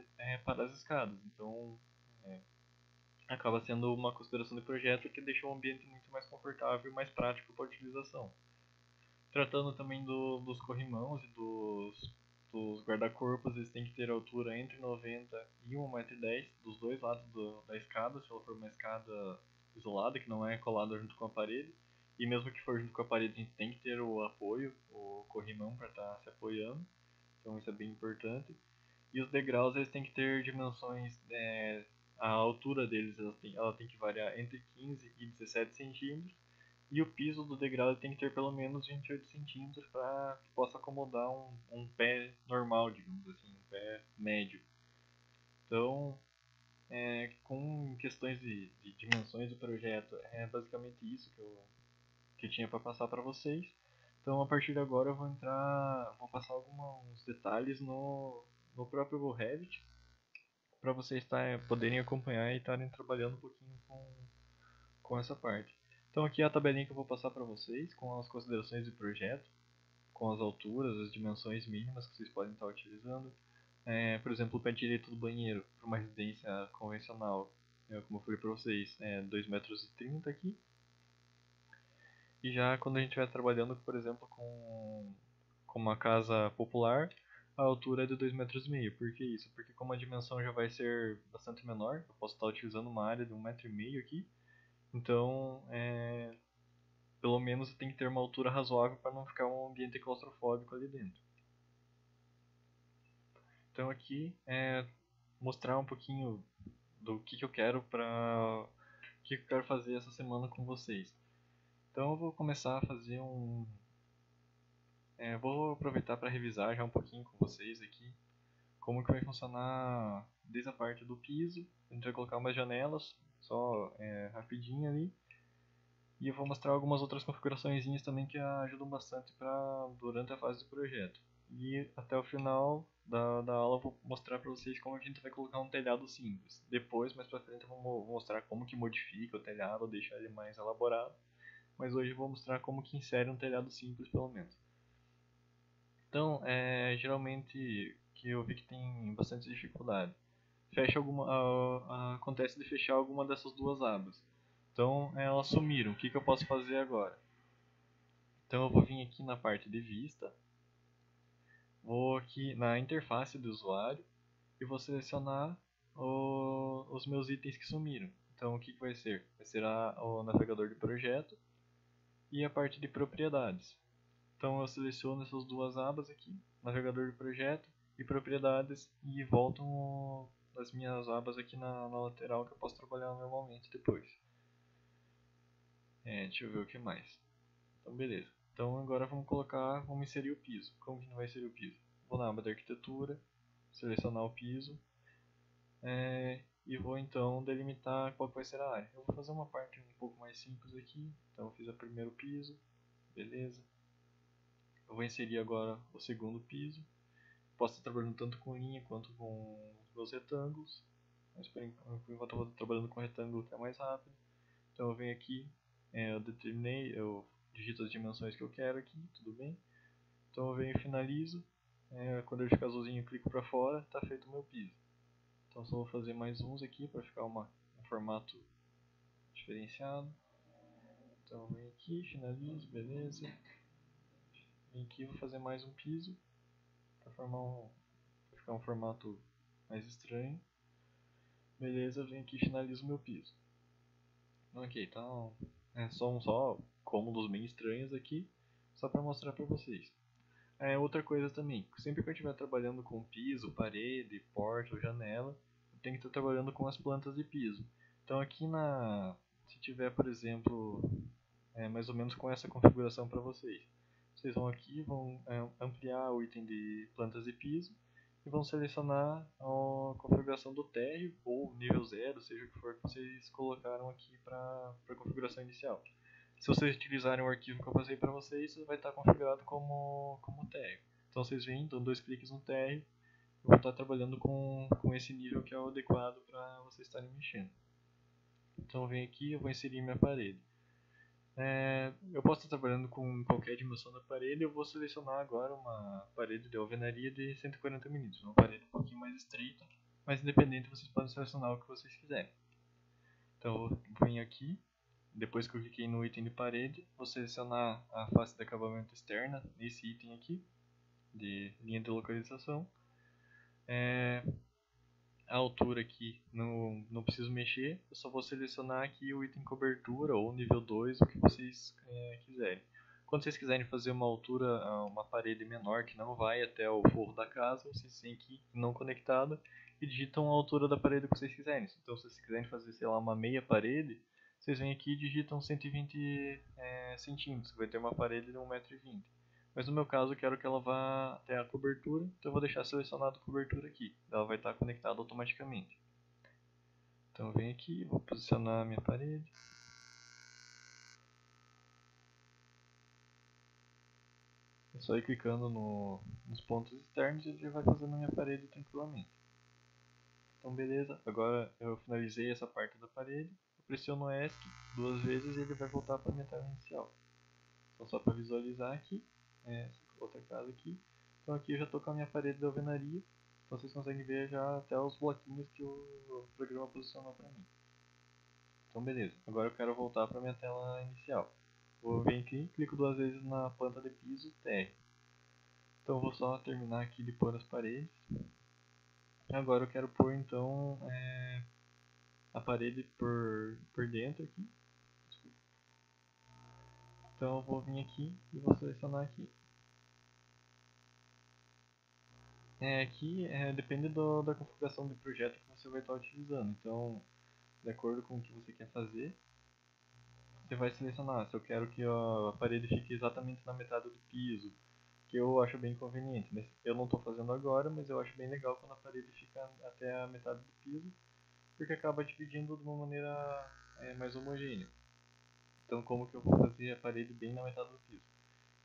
para as escadas. Então, acaba sendo uma consideração de projeto que deixa o ambiente muito mais confortável e mais prático para a utilização. Tratando também dos corrimãos e dos guarda-corpos, eles têm que ter altura entre 90 e 1,10 m dos dois lados da escada, se ela for uma escada isolada, que não é colada junto com a parede. E mesmo que for junto com a parede, a gente tem que ter o apoio, o corrimão para estar se apoiando. Então isso é bem importante. E os degraus, eles têm que ter dimensões, a altura deles ela tem que variar entre 15 e 17 centímetros. E o piso do degrau tem que ter pelo menos 28 centímetros para que possa acomodar um pé normal, digamos assim, um pé médio. Então, com questões de dimensões do projeto, é basicamente isso que eu tinha para passar para vocês. Então, a partir de agora, eu vou passar alguns detalhes no próprio Revit, para vocês poderem acompanhar e estarem trabalhando um pouquinho com essa parte. Então aqui é a tabelinha que eu vou passar para vocês, com as considerações do projeto, com as alturas, as dimensões mínimas que vocês podem estar utilizando. Por exemplo, o pé direito do banheiro para uma residência convencional, como eu falei para vocês, 2,30 m aqui. E já quando a gente estiver trabalhando, por exemplo, com uma casa popular, a altura é de 2,5 m. Por que isso? Porque como a dimensão já vai ser bastante menor, eu posso estar utilizando uma área de 1,5 m aqui. Então, pelo menos tem que ter uma altura razoável para não ficar um ambiente claustrofóbico ali dentro. Então aqui mostrar um pouquinho do que eu quero o que eu quero fazer essa semana com vocês. Então eu vou começar a fazer vou aproveitar para revisar já um pouquinho com vocês aqui como que vai funcionar desde a parte do piso. A gente vai colocar umas janelas só rapidinho ali. E eu vou mostrar algumas outras configurações também que ajudam bastante durante a fase do projeto. E até o final da aula eu vou mostrar para vocês como a gente vai colocar um telhado simples. Depois, mais pra frente, eu vou mostrar como que modifica o telhado, deixar ele mais elaborado. Mas hoje eu vou mostrar como que insere um telhado simples, pelo menos. Então, geralmente, que eu vi que tem bastante dificuldade. Acontece de fechar alguma dessas duas abas. Então, elas sumiram. O que eu posso fazer agora? Então eu vou vir aqui na parte de vista, vou aqui na interface do usuário e vou selecionar os meus itens que sumiram. Então o que vai ser? Vai ser o navegador de projeto e a parte de propriedades. Então eu seleciono essas duas abas aqui, navegador de projeto e propriedades, e voltam as minhas abas aqui na lateral que eu posso trabalhar normalmente depois. Deixa eu ver o que mais. Então beleza. Então agora vamos inserir o piso. Como que a gente vai inserir o piso? Vou na aba de arquitetura, selecionar o piso e vou então delimitar qual que vai ser a área. Eu vou fazer uma parte um pouco mais simples aqui. Então eu fiz o primeiro piso, beleza. Eu vou inserir agora o segundo piso. Posso estar trabalhando tanto com linha quanto com os meus retângulos. Mas por enquanto eu vou estar trabalhando com retângulo que é mais rápido. Então eu venho aqui, eu digito as dimensões que eu quero aqui, tudo bem. Então eu venho e finalizo. Quando ele ficar azulzinho, eu clico para fora, está feito o meu piso. Então só vou fazer mais uns aqui para ficar um formato diferenciado. Então venho aqui, finalizo, beleza. Venho aqui, vou fazer mais um piso para ficar um formato mais estranho. Beleza, venho aqui e finalizo o meu piso. Ok, então são só cômodos bem estranhos aqui, só para mostrar para vocês. Outra coisa também, sempre que eu estiver trabalhando com piso, parede, porta ou janela, eu tenho que estar trabalhando com as plantas de piso. Então aqui se tiver, por exemplo, mais ou menos com essa configuração para vocês. vocês vão aqui, vão ampliar o item de plantas de piso e vão selecionar a configuração do térreo ou nível 0, seja o que for que vocês colocaram aqui para a configuração inicial. Se vocês utilizarem o arquivo que eu passei para vocês, vai estar configurado como térreo. Então vocês vêm, dão 2 cliques no térreo e vão estar trabalhando com esse nível que é o adequado para vocês estarem mexendo. Então eu venho aqui, eu vou inserir minha parede. Eu posso estar trabalhando com qualquer dimensão da parede. Eu vou selecionar agora uma parede de alvenaria de 140 milímetros, uma parede um pouquinho mais estreita, mas independente vocês podem selecionar o que vocês quiserem. Então eu venho aqui, depois que eu cliquei no item de parede, vou selecionar a face de acabamento externa nesse item aqui, de linha de localização. A altura aqui não preciso mexer, eu só vou selecionar aqui o item cobertura ou nível 2, o que vocês quiserem. Quando vocês quiserem fazer uma altura, uma parede menor que não vai até o forro da casa, vocês vêm aqui não conectada e digitam a altura da parede que vocês quiserem. Então se vocês quiserem fazer, sei lá, uma meia parede, vocês vêm aqui e digitam 120 centímetros, que vai ter uma parede de 1,20 m. Mas no meu caso eu quero que ela vá até a cobertura, então eu vou deixar selecionado a cobertura aqui. Ela vai estar conectada automaticamente. Então eu venho aqui, vou posicionar a minha parede. É só ir clicando nos pontos externos e ele já vai fazendo a minha parede tranquilamente. Então beleza, agora eu finalizei essa parte da parede. Eu pressiono ESC 2 vezes e ele vai voltar para a minha tela inicial. Então só para visualizar aqui, outra casa aqui. Então aqui eu já estou com a minha parede de alvenaria. Então vocês conseguem ver já até os bloquinhos que o programa posicionou para mim. Então beleza, agora eu quero voltar para a minha tela inicial. Vou vir aqui, clico 2 vezes na planta de piso TR. Então eu vou só terminar aqui de pôr as paredes. Agora eu quero pôr então a parede por dentro aqui. Então eu vou vir aqui e vou selecionar aqui. Aqui depende da configuração do projeto que você vai estar utilizando. Então, de acordo com o que você quer fazer, você vai selecionar. Se eu quero que a parede fique exatamente na metade do piso, que eu acho bem conveniente. Eu não estou fazendo agora, mas eu acho bem legal quando a parede fica até a metade do piso, porque acaba dividindo de uma maneira mais homogênea. Então, como que eu vou fazer a parede bem na metade do piso?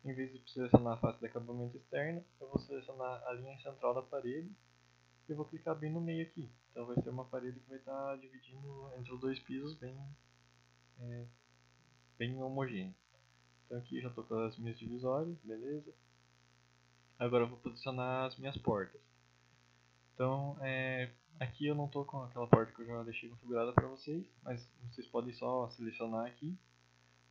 Em vez de selecionar a face de acabamento externo, eu vou selecionar a linha central da parede e vou clicar bem no meio aqui. Então vai ser uma parede que vai estar dividindo entre os dois pisos bem homogêneo. Então aqui já estou com as minhas divisórias, beleza. Agora eu vou posicionar as minhas portas. Então aqui eu não estou com aquela porta que eu já deixei configurada para vocês, mas vocês podem só selecionar aqui.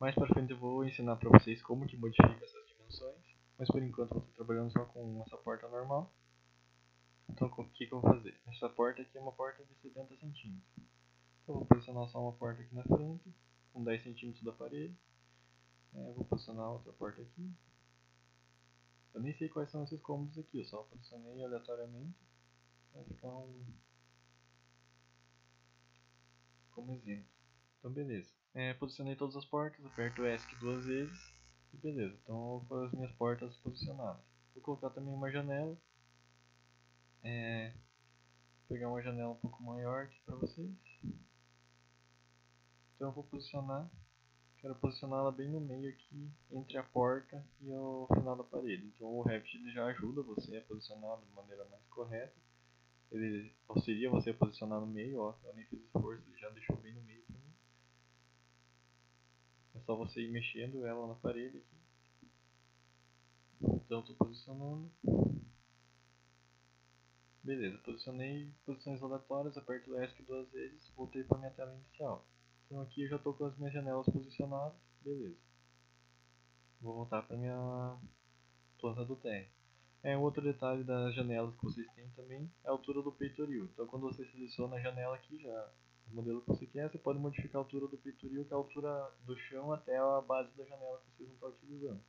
Mais para frente eu vou ensinar para vocês como que modifica essas dimensões, mas por enquanto eu estou trabalhando só com essa porta normal. Então o que eu vou fazer? Essa porta aqui é uma porta de 70 centímetros. Então eu vou posicionar só uma porta aqui na frente, com 10 centímetros da parede. Vou posicionar outra porta aqui. Eu nem sei quais são esses cômodos aqui, eu só posicionei aleatoriamente para ficar como exemplo. Então beleza. Posicionei todas as portas, aperto o ESC 2 vezes e beleza. Então com as minhas portas posicionadas. Vou colocar também uma janela. Vou pegar uma janela um pouco maior aqui para vocês. Então eu vou posicionar. Quero posicioná-la bem no meio aqui, entre a porta e o final da parede. Então o Revit ele já ajuda você a posicionar de maneira mais correta. Ele auxilia você a posicionar no meio, ó. Eu nem fiz esforço, ele já deixou bem no meio para mim. É só você ir mexendo ela na parede aqui. Então estou posicionando. Beleza, posicionei posições aleatórias, aperto o ESC 2 vezes, voltei para minha tela inicial. Então aqui eu já estou com as minhas janelas posicionadas, beleza. Vou voltar para minha planta do térreo. Outro detalhe das janelas que vocês têm também é a altura do peitoril. Então quando você seleciona a janela aqui, já o modelo que você quer, você pode modificar a altura do peitoril, que é a altura do chão até a base da janela que vocês vão estar utilizando.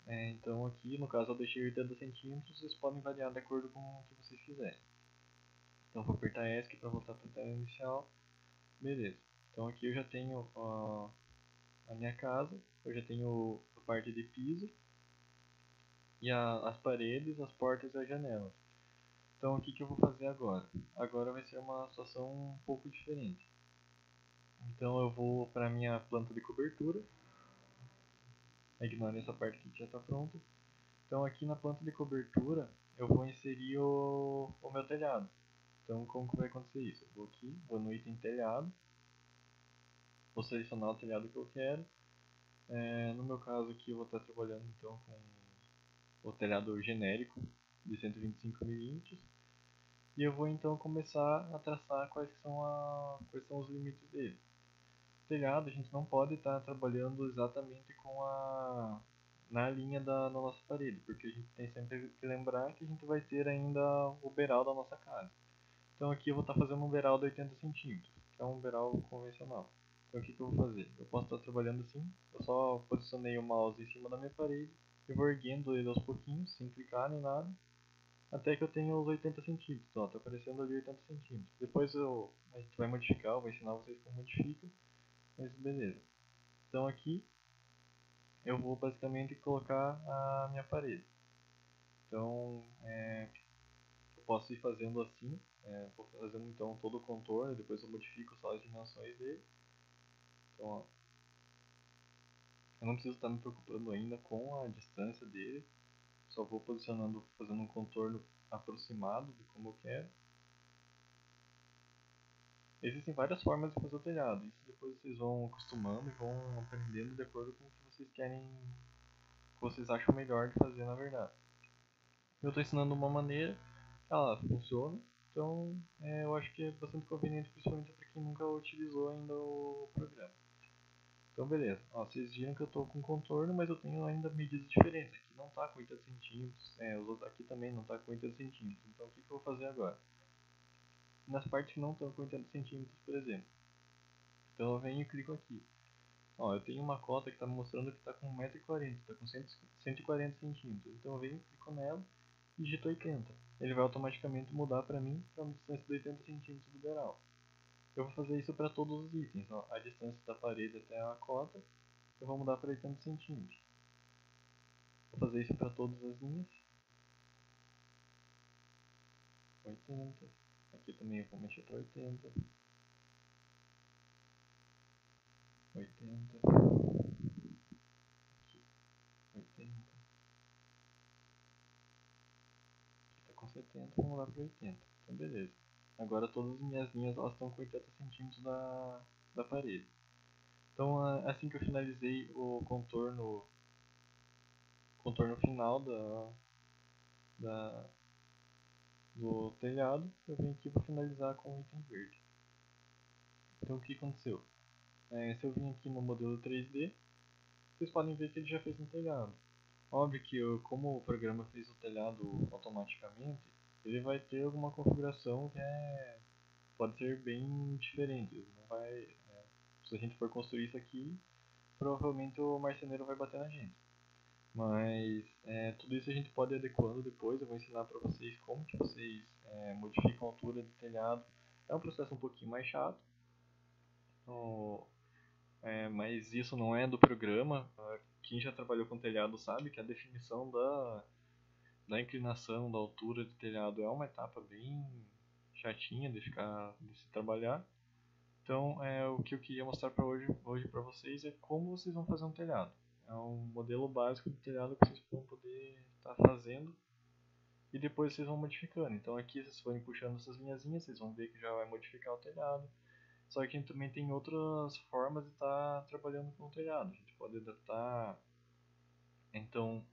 Então aqui, no caso eu deixei 80 centímetros, vocês podem variar de acordo com o que vocês quiserem. Então vou apertar ESC para voltar para a tela inicial. Beleza. Então aqui eu já tenho a minha casa, eu parte de piso e as paredes, as portas e as janelas. Então o que eu vou fazer agora? Agora vai ser uma situação um pouco diferente. Então eu vou para a minha planta de cobertura. Ignore essa parte que já está pronta. Então aqui na planta de cobertura eu vou inserir o meu telhado. Então como que vai acontecer isso? Eu vou aqui, vou no item telhado, vou selecionar o telhado que eu quero. No meu caso aqui eu vou estar trabalhando então com o telhado genérico de 125 milímetros. E eu vou então começar a traçar quais são os limites dele. O telhado a gente não pode estar trabalhando exatamente na linha da nossa parede, porque a gente tem sempre que lembrar que a gente vai ter ainda o beiral da nossa casa. Então aqui eu vou estar fazendo um beiral de 80 centímetros, que é um beiral convencional. Então o que eu vou fazer? Eu posso estar trabalhando assim, eu só posicionei o mouse em cima da minha parede e vou erguendo ele aos pouquinhos, sem clicar nem nada, até que eu tenha os 80 centímetros. Ó, tá aparecendo ali 80 centímetros. Depois a gente vai modificar, eu vou ensinar vocês como modifica, mas beleza. Então aqui eu vou basicamente colocar a minha parede. Então eu posso ir fazendo assim, vou fazendo então todo o contorno, depois eu modifico só as dimensões dele. Então ó, eu não preciso estar me preocupando ainda com a distância dele, só vou posicionando, fazendo um contorno aproximado de como eu quero. Existem várias formas de fazer o telhado, isso depois vocês vão acostumando e vão aprendendo de acordo com o que vocês querem, o que vocês acham melhor de fazer na verdade. Eu estou ensinando uma maneira, ela funciona, então eu acho que é bastante conveniente, principalmente para quem nunca utilizou ainda o programa. Então beleza, ó, vocês viram que eu estou com contorno, mas eu tenho ainda medidas diferentes. Aqui não está com 80 centímetros, os outros aqui também não está com 80 centímetros. Então o que eu vou fazer agora? Nas partes que não estão com 80 centímetros, por exemplo. Então eu venho e clico aqui. Ó, eu tenho uma cota que está me mostrando que está com 1,40m, está com 140 centímetros. Então eu venho, clico nela e digito 80. Ele vai automaticamente mudar para mim para uma distância de 80 centímetros do beiral. Eu vou fazer isso para todos os itens. Ó, a distância da parede até a cota eu vou mudar para 80 centímetros. Vou fazer isso para todas as linhas. 80. Aqui também eu vou mexer para 80. 80. Aqui, 80. Está com 70, vamos lá para 80. Então beleza. Agora todas as minhas linhas elas estão com 80 centímetros da parede. Então assim que eu finalizei o contorno final da, do telhado, eu venho aqui para finalizar com o item verde. Então o que aconteceu? Se eu vim aqui no modelo 3D, vocês podem ver que ele já fez um telhado. Óbvio que como o programa fez o telhado automaticamente, ele vai ter alguma configuração que pode ser bem diferente. Não vai, se a gente for construir isso aqui, provavelmente o marceneiro vai bater na gente. Mas tudo isso a gente pode ir adequando depois. Eu vou ensinar para vocês como que vocês modificam a altura do telhado. É um processo um pouquinho mais chato, mas isso não é do programa. Quem já trabalhou com telhado sabe que a definição da inclinação, da altura do telhado é uma etapa bem chatinha de se trabalhar. Então, o que eu queria mostrar para hoje para vocês é como vocês vão fazer um telhado. É um modelo básico de telhado que vocês vão poder estar fazendo e depois vocês vão modificando. Então aqui vocês forem puxando essas linhazinhas, vocês vão ver que já vai modificar o telhado. Só que a gente também tem outras formas de estar trabalhando com o telhado. A gente pode adaptar, então,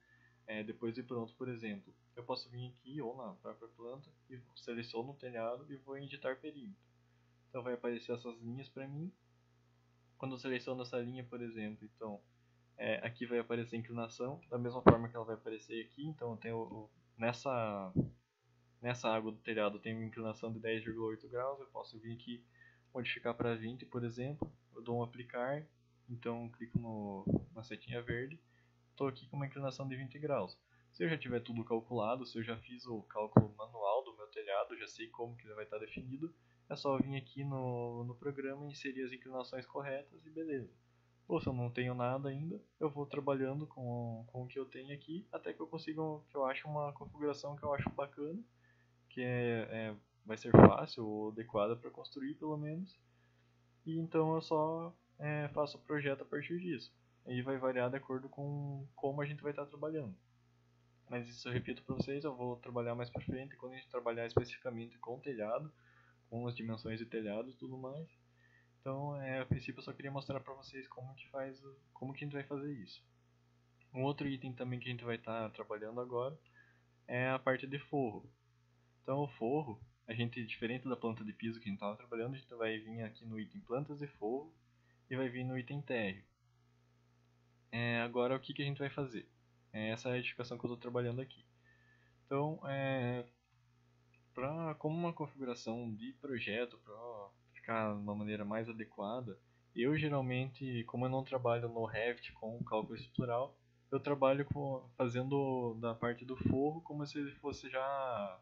depois de pronto, por exemplo, eu posso vir aqui ou na própria planta e seleciono o telhado e vou em editar perímetro. Então vai aparecer essas linhas para mim. Quando eu seleciono essa linha, por exemplo, então aqui vai aparecer a inclinação, da mesma forma que ela vai aparecer aqui. Então eu tenho nessa água do telhado eu tenho uma inclinação de 10,8 graus. Eu posso vir aqui modificar para 20, por exemplo. Eu dou um aplicar, então clico na setinha verde. Estou aqui com uma inclinação de 20 graus. Se eu já tiver tudo calculado, se eu já fiz o cálculo manual do meu telhado, já sei como que ele vai estar definido, é só vir aqui no programa, inserir as inclinações corretas e beleza. Ou se eu não tenho nada ainda, eu vou trabalhando com o que eu tenho aqui, até que eu consiga, que eu ache uma configuração que eu acho bacana, que vai ser fácil ou adequada para construir pelo menos, e então eu só faço o projeto a partir disso. Aí vai variar de acordo com como a gente vai estar trabalhando. Mas isso eu repito para vocês, eu vou trabalhar mais para frente quando a gente trabalhar especificamente com o telhado, com as dimensões de telhado e tudo mais. Então, a princípio eu só queria mostrar para vocês como que a gente vai fazer isso. Um outro item também que a gente vai estar trabalhando agora é a parte de forro. Então, o forro, a gente, diferente da planta de piso que a gente estava trabalhando, a gente vai vir aqui no item plantas de forro e vai vir no item térreo. Agora, o que a gente vai fazer? Essa é a edificação que eu estou trabalhando aqui. Então, como uma configuração de projeto, para ficar de uma maneira mais adequada, eu geralmente, como eu não trabalho no Revit com cálculo estrutural, eu trabalho fazendo da parte do forro como se ele fosse já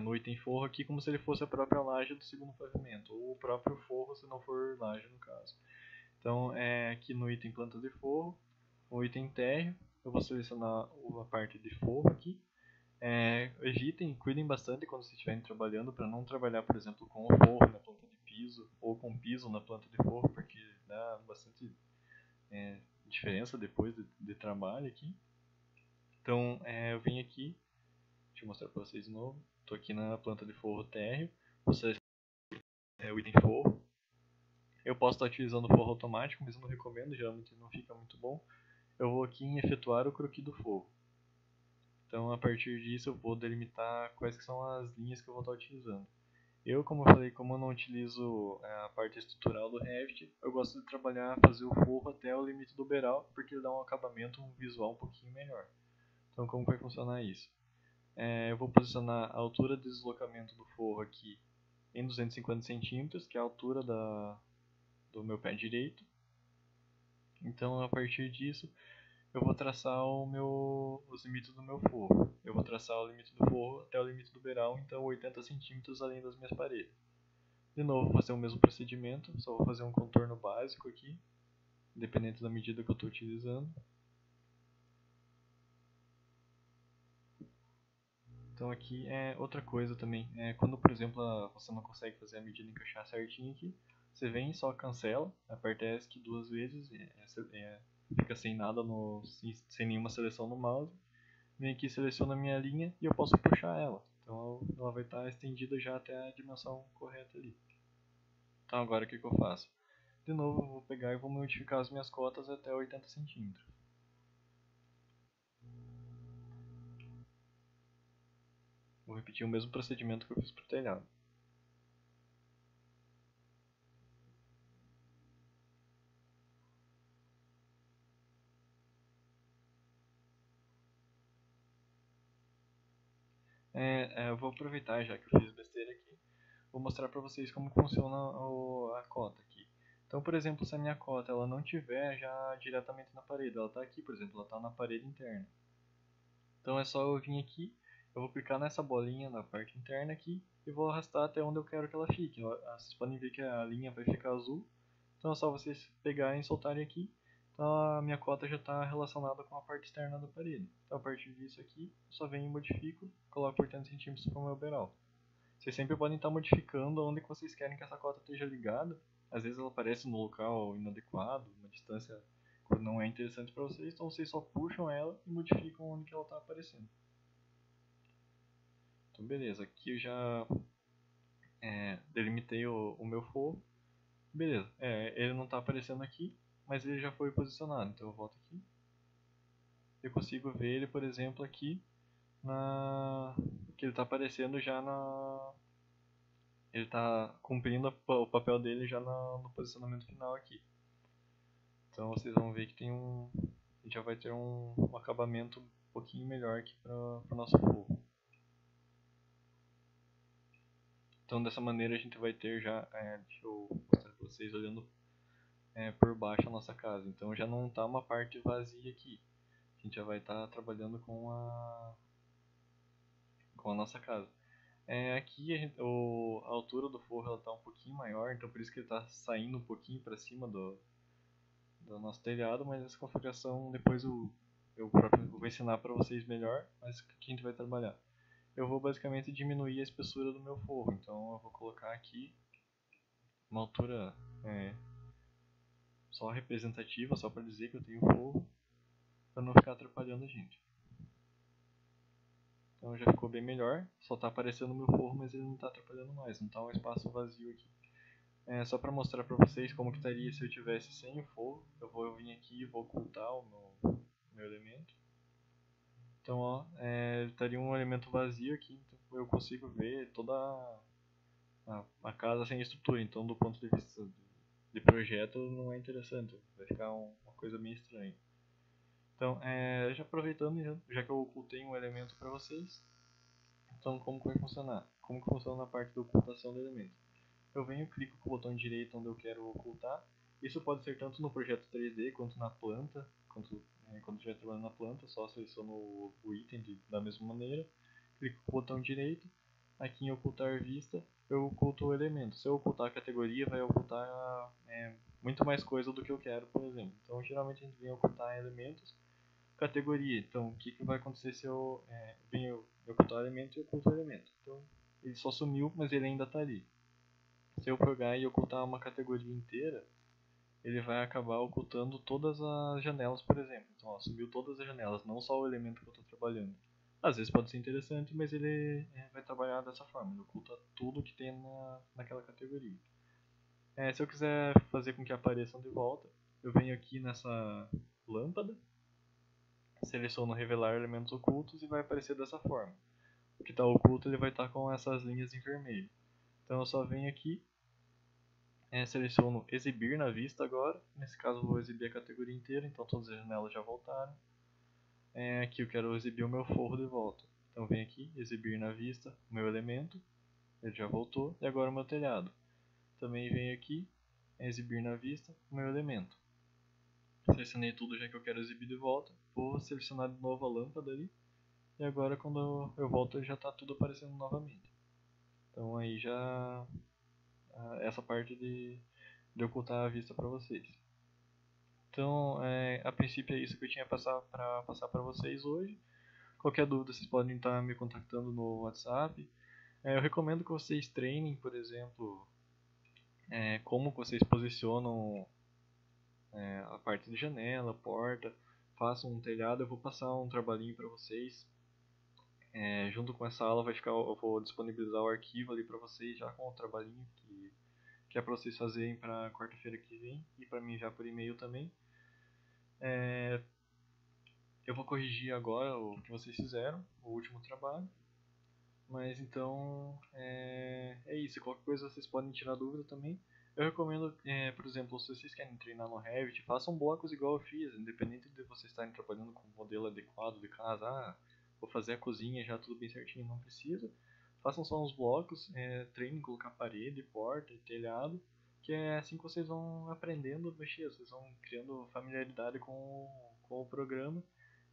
no item forro aqui, como se ele fosse a própria laje do segundo pavimento, ou o próprio forro se não for laje no caso. Então, aqui no item planta de forro, o item térreo, eu vou selecionar a parte de forro aqui. Evitem, cuidem bastante quando vocês estiverem trabalhando para não trabalhar, por exemplo, com o forro na planta de piso ou com piso na planta de forro, porque dá bastante diferença depois de trabalho aqui. Então, eu vim aqui, deixa eu mostrar para vocês de novo. Estou aqui na planta de forro térreo, você o item forro. Eu posso estar utilizando o forro automático, mas eu não recomendo, geralmente não fica muito bom. Eu vou aqui em efetuar o croquis do forro. Então, a partir disso, eu vou delimitar quais que são as linhas que eu vou estar utilizando. Eu, como eu falei, como eu não utilizo a parte estrutural do Revit, eu gosto de trabalhar, fazer o forro até o limite do beiral, porque ele dá um acabamento, um visual um pouquinho melhor. Então, como vai funcionar isso? Eu vou posicionar a altura de deslocamento do forro aqui em 250 centímetros, que é a altura do meu pé direito. Então, a partir disso, eu vou traçar os limites do meu forro. Eu vou traçar o limite do forro até o limite do beiral, então 80 centímetros além das minhas paredes. De novo, vou fazer o mesmo procedimento, só vou fazer um contorno básico aqui, independente da medida que eu estou utilizando. Então aqui é outra coisa também, quando por exemplo você não consegue fazer a medida encaixar certinho aqui, você vem e só cancela, aperta ESC duas vezes, fica sem nada, sem nenhuma seleção no mouse. Vem aqui, seleciona a minha linha e eu posso puxar ela. Então ela vai estar estendida já até a dimensão correta ali. Então agora o que eu faço? De novo, eu vou pegar e vou modificar as minhas cotas até 80 centímetros. Vou repetir o mesmo procedimento que eu fiz para o telhado. Eu vou aproveitar já que eu fiz besteira aqui. Vou mostrar para vocês como funciona a cota aqui. Então, por exemplo, se a minha cota ela não tiver já diretamente na parede, ela está aqui, por exemplo, ela está na parede interna. Então é só eu vir aqui, eu vou clicar nessa bolinha na parte interna aqui e vou arrastar até onde eu quero que ela fique. Vocês podem ver que a linha vai ficar azul, então é só vocês pegarem e soltarem aqui. Então a minha cota já está relacionada com a parte externa da parede. Então a partir disso aqui, eu só venho e modifico, coloco por 80 centímetros para o meu beiral. Vocês sempre podem estar modificando onde que vocês querem que essa cota esteja ligada. Às vezes ela aparece no local inadequado, uma distância que não é interessante para vocês, então vocês só puxam ela e modificam onde que ela está aparecendo. Então beleza, aqui eu já delimitei o meu forro. Beleza, ele não está aparecendo aqui, mas ele já foi posicionado, então eu volto aqui. Eu consigo ver ele, por exemplo, aqui, que ele está aparecendo já ele está cumprindo o papel dele já no posicionamento final aqui. Então vocês vão ver que tem já vai ter um acabamento um pouquinho melhor aqui para o nosso forro. Então dessa maneira a gente vai ter já, deixa eu mostrar para vocês olhando por baixo a nossa casa. Então já não está uma parte vazia aqui. A gente já vai estar trabalhando com a nossa casa. Aqui a altura do forro está um pouquinho maior, então por isso que ele está saindo um pouquinho para cima do nosso telhado, mas essa configuração depois eu próprio vou ensinar para vocês melhor, mas o que a gente vai trabalhar. Eu vou basicamente diminuir a espessura do meu forro, então eu vou colocar aqui uma altura só representativa, só para dizer que eu tenho forro, para não ficar atrapalhando a gente. Então já ficou bem melhor, só está aparecendo o meu forro, mas ele não está atrapalhando mais, não está um espaço vazio aqui. Só para mostrar para vocês como que estaria se eu tivesse sem o forro, eu vou vir aqui e vou ocultar o meu elemento. Então ó, estaria um elemento vazio aqui, então eu consigo ver toda a casa sem estrutura, então do ponto de vista de projeto não é interessante, vai ficar uma coisa meio estranha. Então, já aproveitando, já que eu ocultei um elemento para vocês, então como que vai funcionar? Como que funciona a parte da ocultação do elemento? Eu venho, clico com o botão direito onde eu quero ocultar. Isso pode ser tanto no projeto 3D quanto na planta, quando estiver trabalhando na planta, só seleciono o item da mesma maneira. Clico com o botão direito, aqui em ocultar vista, eu oculto o elemento. Se eu ocultar a categoria, vai ocultar muito mais coisa do que eu quero, por exemplo. Então geralmente a gente vem ocultar elementos, categoria. Então o que vai acontecer se eu venho ocultar o elemento e oculto o elemento? Então ele só sumiu, mas ele ainda está ali. Se eu pegar e ocultar uma categoria inteira, ele vai acabar ocultando todas as janelas, por exemplo. Então, ó, sumiu todas as janelas, não só o elemento que eu estou trabalhando. Às vezes pode ser interessante, mas ele vai trabalhar dessa forma, ele oculta tudo que tem naquela categoria. Se eu quiser fazer com que apareçam de volta, eu venho aqui nessa lâmpada, seleciono revelar elementos ocultos e vai aparecer dessa forma. O que está oculto ele vai estar com essas linhas em vermelho. Então eu só venho aqui, seleciono exibir na vista agora, nesse caso eu vou exibir a categoria inteira, então todas as janelas já voltaram. Aqui eu quero exibir o meu forro de volta, então venho aqui, exibir na vista o meu elemento, ele já voltou, e agora o meu telhado. Também venho aqui, exibir na vista o meu elemento. Selecionei tudo já que eu quero exibir de volta, vou selecionar de novo a lâmpada ali, e agora quando eu volto já está tudo aparecendo novamente. Então aí já essa parte de ocultar a vista para vocês. Então, a princípio é isso que eu tinha para passar para vocês hoje. Qualquer dúvida vocês podem estar me contactando no WhatsApp. Eu recomendo que vocês treinem, por exemplo, como vocês posicionam a parte de janela, porta, façam um telhado. Eu vou passar um trabalhinho para vocês. Junto com essa aula eu vou disponibilizar o arquivo ali para vocês já com o trabalhinho que é para vocês fazerem para quarta-feira que vem e para mim já por e-mail também. Eu vou corrigir agora o que vocês fizeram, o último trabalho. Mas então é isso. Qualquer coisa vocês podem tirar dúvida também. Eu recomendo, por exemplo, se vocês querem treinar no Revit, façam blocos igual eu fiz, independente de vocês estarem trabalhando com um modelo adequado de casa. Vou fazer a cozinha já tudo bem certinho, não precisa. Façam só uns blocos, treinem colocar parede, porta e telhado, que é assim que vocês vão aprendendo a mexer, vocês vão criando familiaridade com o programa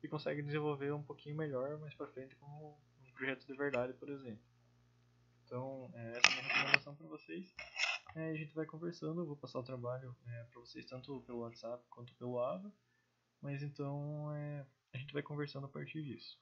e conseguem desenvolver um pouquinho melhor mais pra frente com um projeto de verdade, por exemplo. Então, essa é a minha recomendação para vocês. A gente vai conversando, eu vou passar o trabalho para vocês tanto pelo WhatsApp quanto pelo AVA, mas então a gente vai conversando a partir disso.